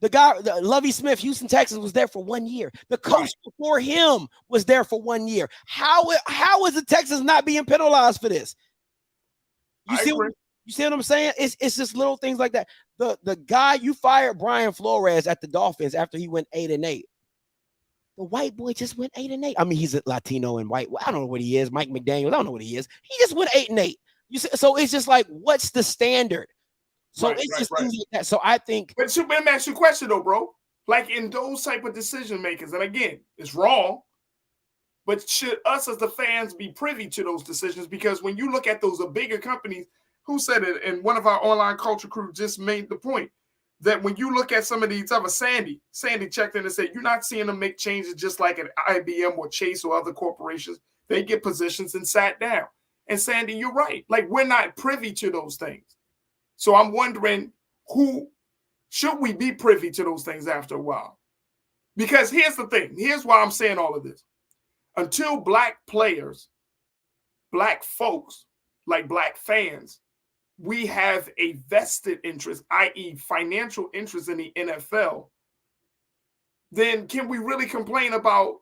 The guy, Lovie Smith, Houston Texans, was there for 1 year. The coach before him was there for 1 year. How is the Texans not being penalized for this? You see what I'm saying? It's just little things like that. The guy you fired, Brian Flores, at the Dolphins after he went 8-8. The white boy just went 8-8. I mean, he's a Latino and white. I don't know what he is. Mike McDaniel. I don't know what he is. He just went 8-8. You see, so it's just like, what's the standard? So it's just things like that. So I think. But let me ask you a question though, bro. Like in those type of decision makers, and again, it's wrong. But should us as the fans be privy to those decisions? Because when you look at those bigger companies, who said it? And one of our online culture crew just made the point that when you look at some of these other Sandy checked in and said, you're not seeing them make changes just like an IBM or Chase or other corporations. They get positions and sat down. And Sandy, you're right. Like, we're not privy to those things. So I'm wondering, who should we be privy to those things after a while? Because here's the thing. Here's why I'm saying all of this. Until black players, black folks, like black fans, we have a vested interest, i.e. financial interest in the NFL, then can we really complain about,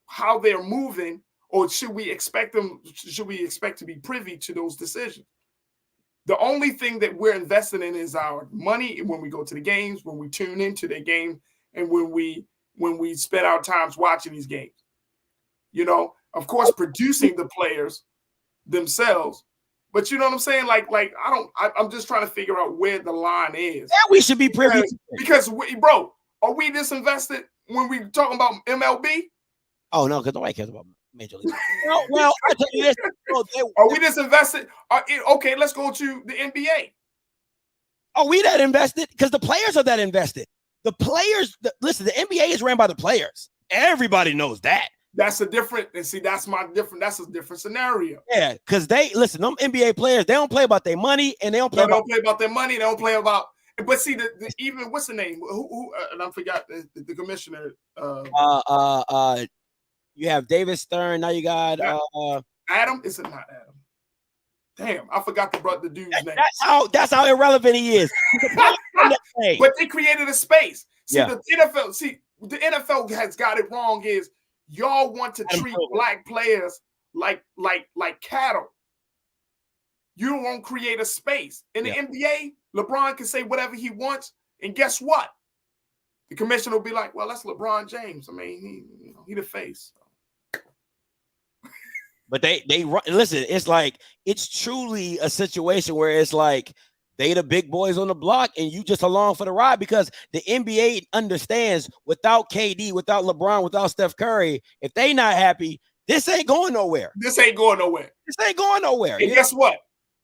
how they're moving, or should we expect to be privy to those decisions? The only thing that we're invested in is our money when we go to the games, when we tune into the game, and when we spend our times watching these games. Of course, producing the players themselves. But you know what I'm saying? I'm just trying to figure out where the line is. Yeah, we should be privy because bro, are we disinvested when we talking about MLB? Oh no, because nobody cares about Major League. well, I tell you this. Are we disinvested? Okay, let's go to the NBA. Are we that invested? Because the players are that invested. The players, listen, the NBA is ran by the players. Everybody knows that. That's a different scenario. Yeah, because them NBA players, they don't play about their money, and they don't play about their money. They don't play about. But see, even what's the name? Who and I forgot the commissioner. You have David Stern. Now you got Adam. Is it not Adam? Damn, I forgot the dude's name. That's how irrelevant he is. But they created a space. See, the NFL has got it wrong. Is y'all want to treat black players like cattle? You won't create a space. In the NBA, LeBron can say whatever he wants, and guess what? The commissioner will be like, "Well, that's LeBron James. I mean, he the face." But they listen. It's like it's truly a situation where it's like they the big boys on the block, and you just along for the ride because the NBA understands without KD, without LeBron, without Steph Curry, if they not happy, this ain't going nowhere. This ain't going nowhere. And guess what?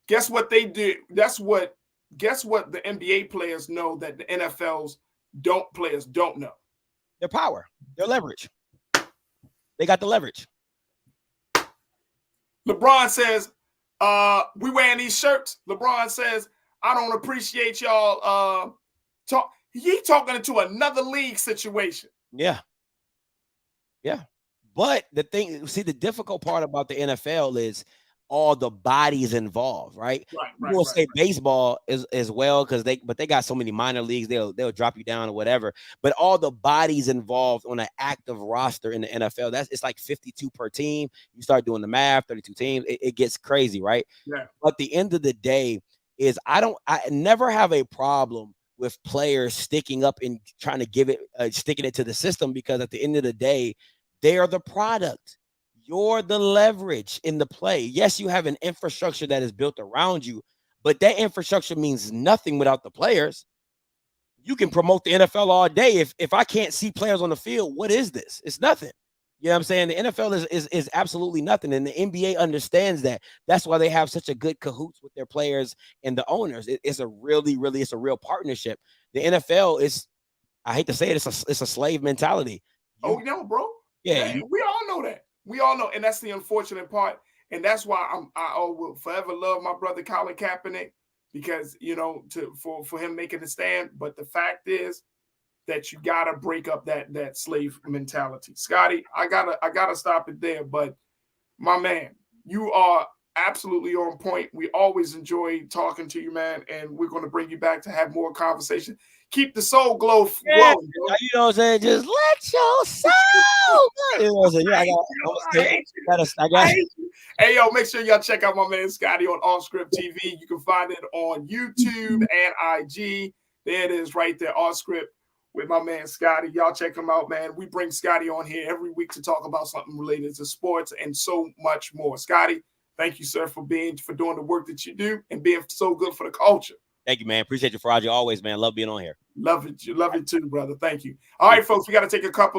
Guess what they do? Guess what the NBA players know that the NFL's players don't know? Their power, their leverage. They got the leverage. LeBron says, we wearing these shirts. LeBron says, I don't appreciate y'all He talking into another league situation. Yeah. But the difficult part about the NFL is all the bodies involved, right? People say baseball as well because they got so many minor leagues, they'll drop you down or whatever. But all the bodies involved on an active roster in the NFL, it's like 52 per team. You start doing the math, 32 teams, it gets crazy, right? Yeah. But at the end of the day is I never have a problem with players sticking up and trying to sticking it to the system because at the end of the day, They are the product. You're the leverage in the play. Yes, you have an infrastructure that is built around you, but that infrastructure means nothing without the players. You can promote the NFL all day. If I can't see players on the field, what is this? It's nothing. You know what I'm saying? The NFL is absolutely nothing. And the NBA understands that. That's why they have such a good cahoots with their players and the owners. It's a real partnership. The NFL is, I hate to say it, it's a slave mentality. Oh, no, bro. Yeah. We all know that. We all know. And that's the unfortunate part. And that's why I will forever love my brother Colin Kaepernick, because, you know, for him making a stand. But the fact is that you gotta break up that slave mentality. Scotty, I gotta stop it there. But my man, you are absolutely on point. We always enjoy talking to you, man, and we're gonna bring you back to have more conversation. Keep the soul glowing. Yeah, you know what I'm saying? Just let your soul go. You know what I'm saying? I got Hey, yo, make sure y'all check out my man Scotty on Offscript TV. You can find it on YouTube and IG. There it is right there, Offscript with my man Scotty. Y'all check him out, man. We bring Scotty on here every week to talk about something related to sports and so much more. Scotty, thank you, sir, for doing the work that you do and being so good for the culture. Thank you, man. Appreciate you, Farajii. Always, man. Love being on here. Love it too, brother. Thank you. All right, folks, we got to take a quick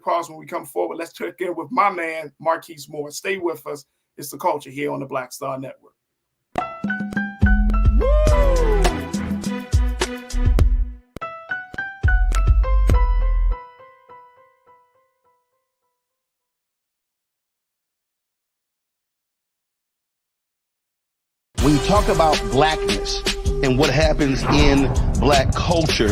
pause when we come forward. Let's check in with my man, Markice Moore. Stay with us. It's the culture here on the Black Star Network. When you talk about blackness and what happens in black culture,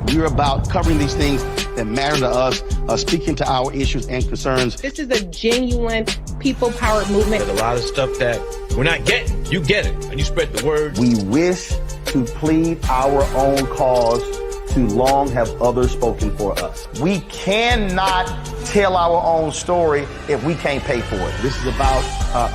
we're about covering these things that matter to us, speaking to our issues and concerns. This is a genuine people-powered movement. There's a lot of stuff that we're not getting. You get it, and you spread the word. We wish to plead our own cause. Too long have others spoken for us. We cannot tell our own story if we can't pay for it. This is about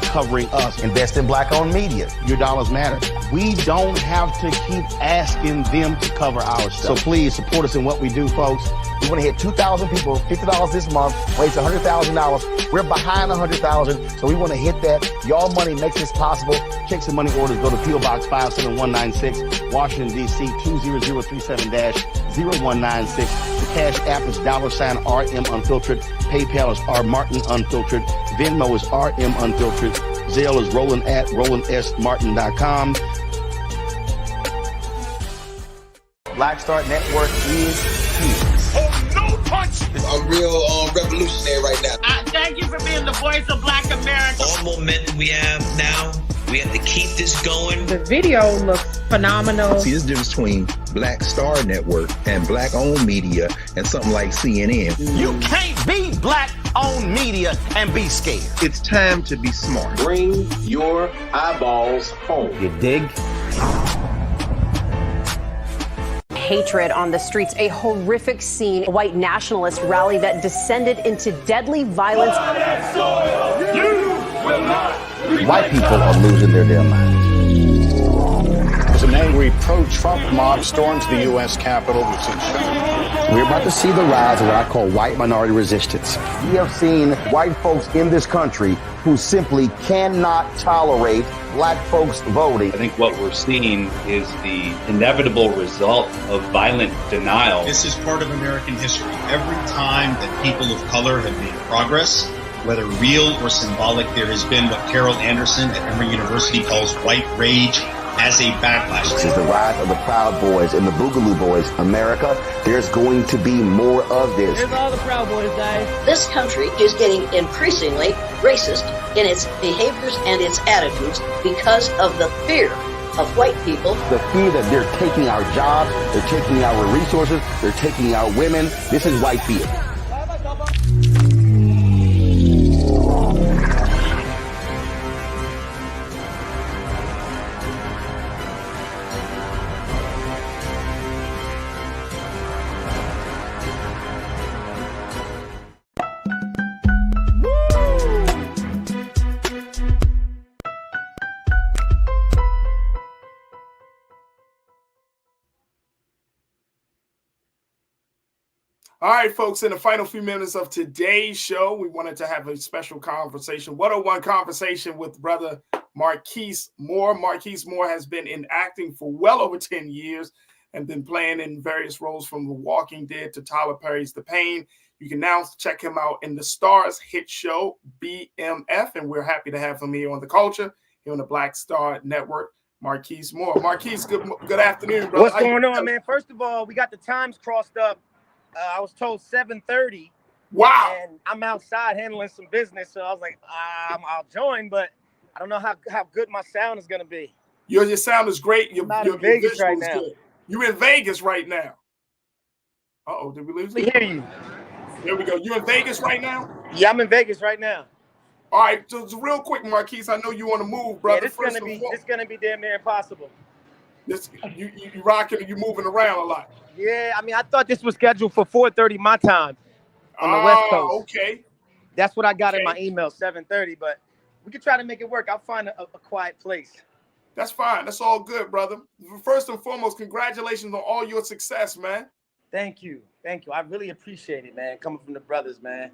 covering us. Invest in black-owned media. Your dollars matter. We don't have to keep asking them to cover our stuff. So please support us in what we do, folks. We want to hit 2,000 people, $50 this month, raise $100,000. We're behind 100,000, so we want to hit that. Y'all money makes this possible. Check some money orders. Go to P.O. Box 57196, Washington, D.C. 20037-0196. The Cash App is $RM Unfiltered. PayPal is R Martin Unfiltered. Venmo is RM Unfiltered. Zelle is Roland at RolandSMartin.com. Black Star Network is here. Oh, no punch! I'm real revolutionary right now. Thank you for being the voice of Black America. All momentum we have now, we have to keep this going. The video looks phenomenal. See, there's a difference between Black Star Network and black-owned media and something like CNN. You can't be black-owned media and be scared. It's time to be smart. Bring your eyeballs home. You dig? Hatred on the streets, a horrific scene, a white nationalist rally that descended into deadly violence. White people are losing their damn minds. As an angry pro-Trump mob storms the U.S. Capitol, we're about to see the rise of what I call white minority resistance. We have seen white folks in this country who simply cannot tolerate black folks voting. I think what we're seeing is the inevitable result of violent denial. This is part of American history. Every time that people of color have made progress, whether real or symbolic, there has been what Carol Anderson at Emory University calls white rage as a backlash. This is the rise of the Proud Boys and the Boogaloo Boys. America, there's going to be more of this. There's all the Proud Boys, guys. This country is getting increasingly racist in its behaviors and its attitudes because of the fear of white people. The fear that they're taking our jobs, they're taking our resources, they're taking our women. This is white fear. All right, folks, in the final few minutes of today's show, we wanted to have a special conversation, one-on-one conversation with brother Markice Moore. Markice Moore has been in acting for well over 10 years and been playing in various roles from The Walking Dead to Tyler Perry's The Pain. You can now check him out in the Starz hit show, BMF, and we're happy to have him here on The Culture, here on the Black Star Network. Markice Moore. Markice, good afternoon, brother. What's going on, man? First of all, we got the times crossed up. I was told 7:30. Wow. And I'm outside handling some business, so I was like, I'll join, but I don't know how good my sound is going to be. Your sound is great. Your Vegas right now. Good. You're in Vegas right now. Uh-oh, did we lose you? We hear you. There we go. You in Vegas right now? Yeah, I'm in Vegas right now. All right, so real quick, Markice, I know you want to move, brother. Yeah, this gonna be damn near impossible. You rocking and you moving around a lot. Yeah, I mean, I thought this was scheduled for 4:30 my time on the West Coast. Okay. That's what I got in my email, 7:30, but we could try to make it work. I'll find a quiet place. That's fine. That's all good, brother. First and foremost, congratulations on all your success, man. Thank you. Thank you. I really appreciate it, man, coming from the brothers, man.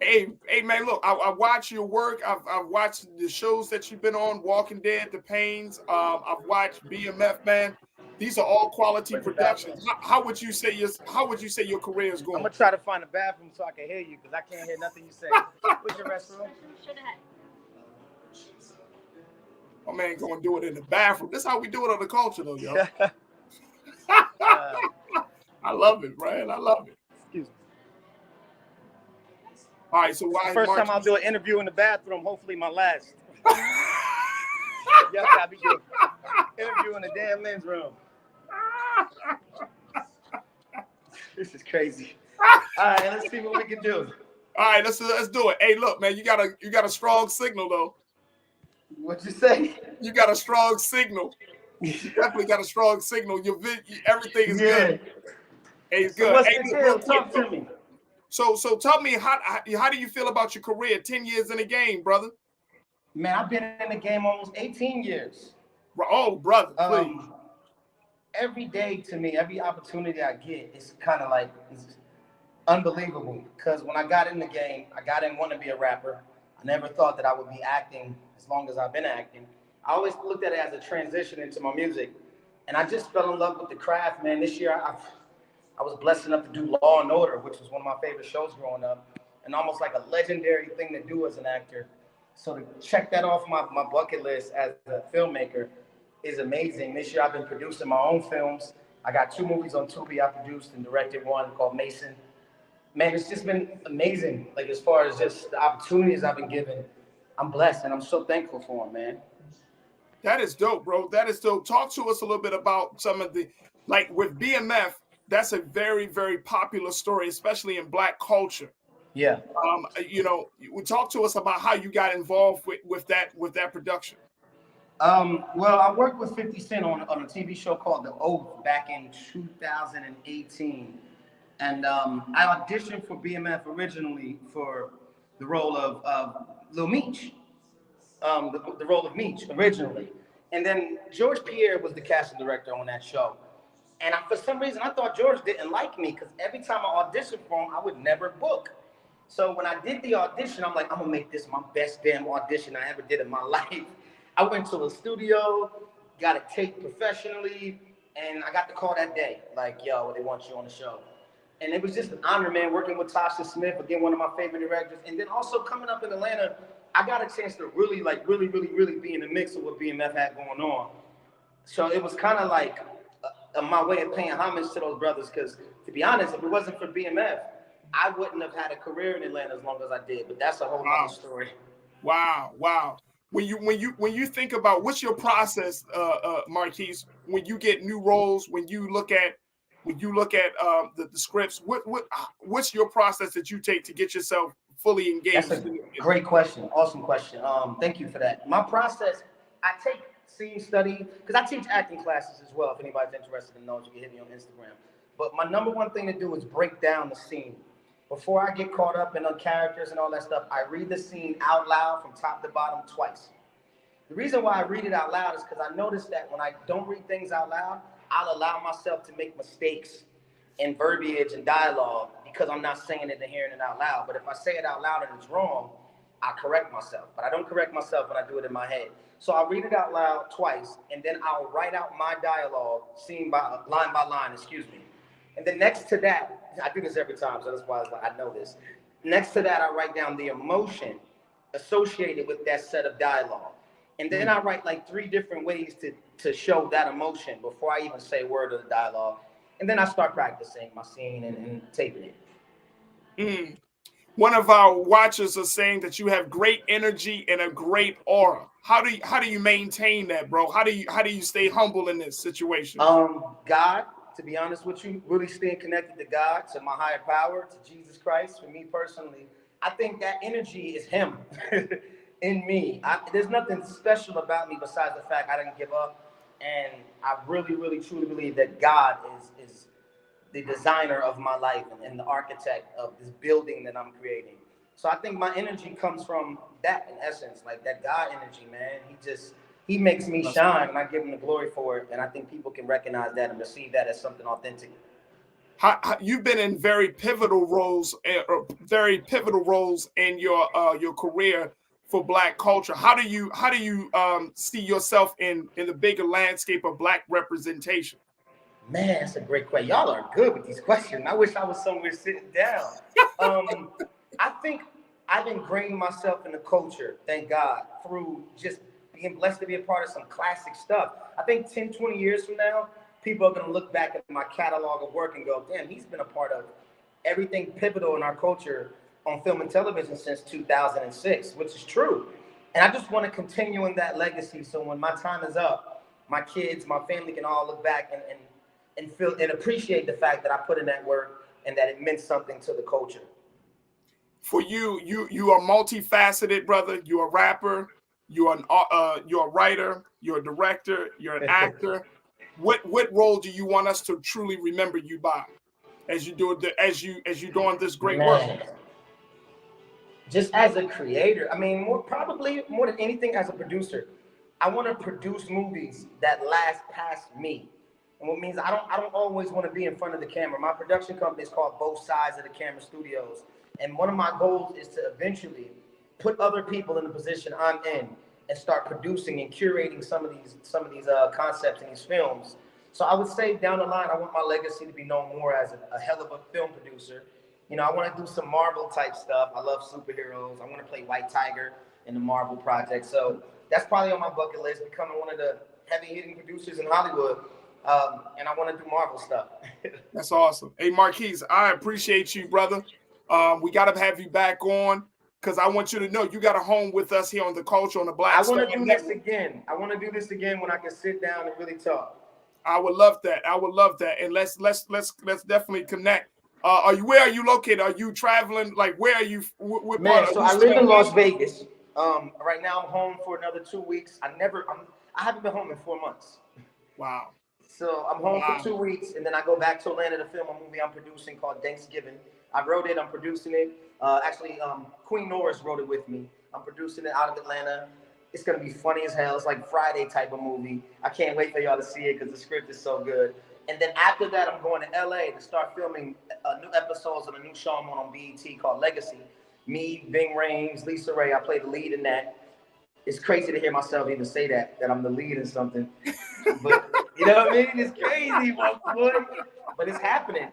Hey, man, look, I watch your work. I've watched the shows that you've been on, Walking Dead, The Pains. I've watched BMF, man. These are all quality productions. How would you say your career is going? I'm gonna try to find a bathroom so I can hear you because I can't hear nothing you say. Where's your restroom? My man gonna do it in the bathroom. This is how we do it on The Culture, though, yo. I love it, man. I love it. Excuse me. All right, so why? First time I'll do an interview in the bathroom. Hopefully, my last. Yeah, I'll be doing interview in the damn men's room. This is crazy. All right, let's see what we can do. All right, let's do it. Hey, look, man, you got a strong signal though. What'd you say? You got a strong signal. You definitely got a strong signal. Everything is good. Hey, it's good. So what's hey, the deal? Talk to me. So tell me how do you feel about your career? 10 years in the game, brother. Man, I've been in the game almost 18 years. Oh, brother, please. Every day to me, every opportunity I get, it's kind of like it's unbelievable. Because when I got in the game, I got in wanting to be a rapper. I never thought that I would be acting as long as I've been acting. I always looked at it as a transition into my music. And I just fell in love with the craft, man. This year, I was blessed enough to do Law & Order, which was one of my favorite shows growing up, and almost like a legendary thing to do as an actor. So to check that off my bucket list as a filmmaker is amazing. This year I've been producing my own films. I got 2 movies on Tubi I produced and directed, one called Mason. Man, it's just been amazing. Like as far as just the opportunities I've been given, I'm blessed and I'm so thankful for them, man. That is dope, bro. That is dope. Talk to us a little bit about some of the, like with BMF, that's a very, very popular story, especially in Black culture. Yeah. We talk to us about how you got involved with that production. Well, I worked with 50 Cent on a TV show called The Oath back in 2018. And I auditioned for BMF originally for the role of Lil Meech, the role of Meech originally. And then George Pierre was the casting director on that show. And for some reason, I thought George didn't like me because every time I auditioned for him, I would never book. So when I did the audition, I'm like, I'm going to make this my best damn audition I ever did in my life. I went to a studio, got it taped professionally, and I got the call that day. Like, yo, they want you on the show. And it was just an honor, man, working with Tasha Smith, again, one of my favorite directors. And then also coming up in Atlanta, I got a chance to really be in the mix of what BMF had going on. So it was kind of like my way of paying homage to those brothers. Because to be honest, if it wasn't for BMF, I wouldn't have had a career in Atlanta as long as I did. But that's a whole other story. Wow. When you think about what's your process, Markice, when you get new roles, when you look at the scripts, what's your process that you take to get yourself fully engaged? That's a great question. Awesome question. Thank you for that. My process, I take scene study, because I teach acting classes as well. If anybody's interested in those, you can hit me on Instagram. But my number one thing to do is break down the scene. Before I get caught up in the characters and all that stuff, I read the scene out loud from top to bottom twice. The reason why I read it out loud is because I noticed that when I don't read things out loud, I'll allow myself to make mistakes in verbiage and dialogue because I'm not saying it and hearing it out loud. But if I say it out loud and it's wrong, I correct myself. But I don't correct myself when I do it in my head. So I'll read it out loud twice, and then I'll write out my dialogue, scene by line, excuse me. And then next to that, I do this every time, so that's why I know this. Next to that, I write down the emotion associated with that set of dialogue. And then I write like 3 different ways to show that emotion before I even say a word of the dialogue. And then I start practicing my scene and taping it. One of our watchers are saying that you have great energy and a great aura. How do you maintain that, bro? How do you stay humble in this situation? God, to be honest with you, really staying connected to God, to my higher power, to Jesus Christ. For me personally, I think that energy is Him in me. There's nothing special about me besides the fact I didn't give up, and I really, really, truly believe that God is the designer of my life and the architect of this building that I'm creating. So I think my energy comes from that, in essence, like that God energy, man. He makes me shine, and I give Him the glory for it. And I think people can recognize that and receive that as something authentic. You've been in very pivotal roles in your career for Black culture. How do you see yourself in the bigger landscape of Black representation? Man, that's a great question. Y'all are good with these questions. I wish I was somewhere sitting down. I think I've ingrained myself in the culture, thank God, through just being blessed to be a part of some classic stuff. I think 10, 20 years from now, people are going to look back at my catalog of work and go, damn, he's been a part of everything pivotal in our culture on film and television since 2006, which is true. And I just want to continue in that legacy. So when my time is up, my kids, my family can all look back and feel and appreciate the fact that I put in that work and that it meant something to the culture. For you are multifaceted, brother. You're a rapper, you're a writer, you're a director, you're an actor. What role do you want us to truly remember you by as you do as you doing this great work? Just as a creator, I mean, probably more than anything, as a producer, I want to produce movies that last past me. And what means I don't always want to be in front of the camera. My production company is called Both Sides of the Camera Studios. And one of my goals is to eventually put other people in the position I'm in and start producing and curating some of these concepts in these films. So I would say down the line, I want my legacy to be known more as a hell of a film producer. You know, I want to do some Marvel type stuff. I love superheroes. I want to play White Tiger in the Marvel project. So that's probably on my bucket list, becoming one of the heavy hitting producers in Hollywood. And I want to do Marvel stuff. That's awesome. Hey, Markice, I appreciate you, brother. We got to have you back on because I want you to know you got a home with us here on the Culture on the Black Star. I want to do this again. I want to do this again when I can sit down and really talk. I would love that. And let's definitely connect. Where are you located? Are you traveling? Like, where are you? Man, so I live in Las Vegas. Right now I'm home for another 2 weeks. I haven't been home in 4 months. Wow. So I'm home for 2 weeks, and then I go back to Atlanta to film a movie I'm producing called Thanksgiving. I wrote it. I'm producing it. Queen Norris wrote it with me. I'm producing it out of Atlanta. It's going to be funny as hell. It's like Friday type of movie. I can't wait for y'all to see it because the script is so good. And then after that, I'm going to LA to start filming new episodes of a new show I'm on BET called Legacy. Me, Ving Rhames, Lisa Ray, I play the lead in that. It's crazy to hear myself even say that I'm the lead in something. But you know what I mean? It's crazy, boy. But it's happening.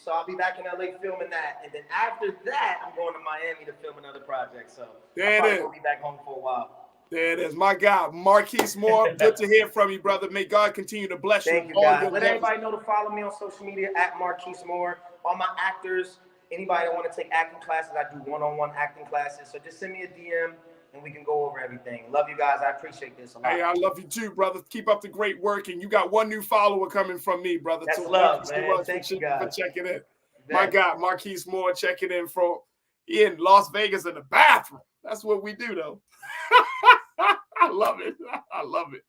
So I'll be back in LA filming that. And then after that, I'm going to Miami to film another project. So I'll probably be back home for a while. There it is, my guy, Markice Moore. Good to hear from you, brother. May God continue to bless you. Thank you, guys. Let everybody know to follow me on social media at Markice Moore. All my actors, anybody that want to take acting classes, I do one-on-one acting classes. So just send me a DM and we can go over everything. Love you guys. I appreciate this a lot. Hey, I love you too, brother. Keep up the great work. And you got one new follower coming from me, brother. That's love, man. Thank you, guys. For checking in. My God, Markice Moore checking in in Las Vegas in the bathroom. That's what we do, though. I love it. I love it.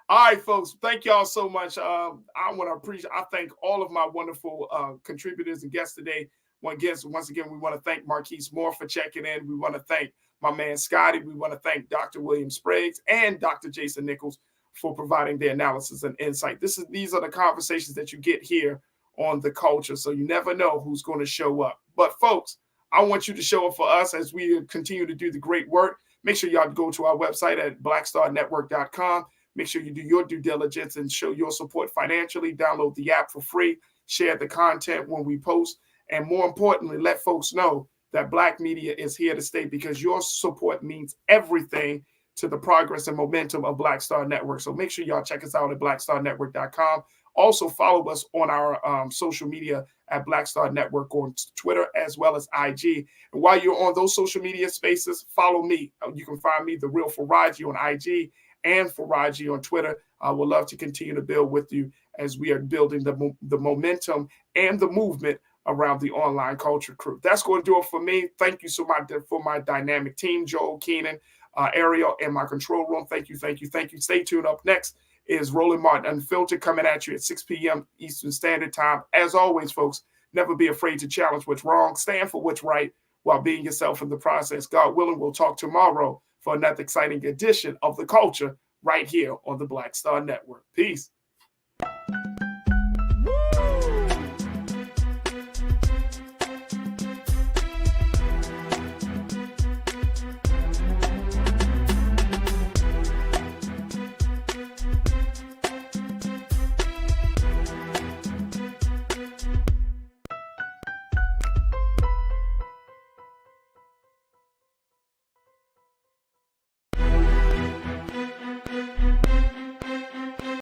All right, folks. Thank y'all so much. I thank all of my wonderful contributors and guests today. Once again, we want to thank Markice Moore for checking in. We want to thank my man Scotty. We want to thank Dr. William Spriggs and Dr. Jason Nichols for providing their analysis and insight. These are the conversations that you get here on the culture. So you never know who's going to show up. But folks, I want you to show up for us as we continue to do the great work. Make sure y'all go to our website at blackstarnetwork.com. Make sure you do your due diligence and show your support financially. Download the app for free. Share the content when we post. And more importantly, let folks know that Black media is here to stay, because your support means everything to the progress and momentum of Black Star Network. So make sure y'all check us out at blackstarnetwork.com. Also follow us on our social media at Black Star Network on Twitter as well as IG. And while you're on those social media spaces, follow me. You can find me, The Real Farajii, on IG and Farajii on Twitter. I would love to continue to build with you as we are building the momentum and the movement around the online culture crew. That's going to do it for me. Thank you so much for my dynamic team, Joel, Keenan, Ariel, and my control room. Thank you, thank you, thank you. Stay tuned. Up next is Roland Martin Unfiltered, coming at you at 6 p.m. Eastern Standard Time. As always, folks, never be afraid to challenge what's wrong. Stand for what's right while being yourself in the process. God willing, we'll talk tomorrow for another exciting edition of The Culture right here on the Black Star Network. Peace.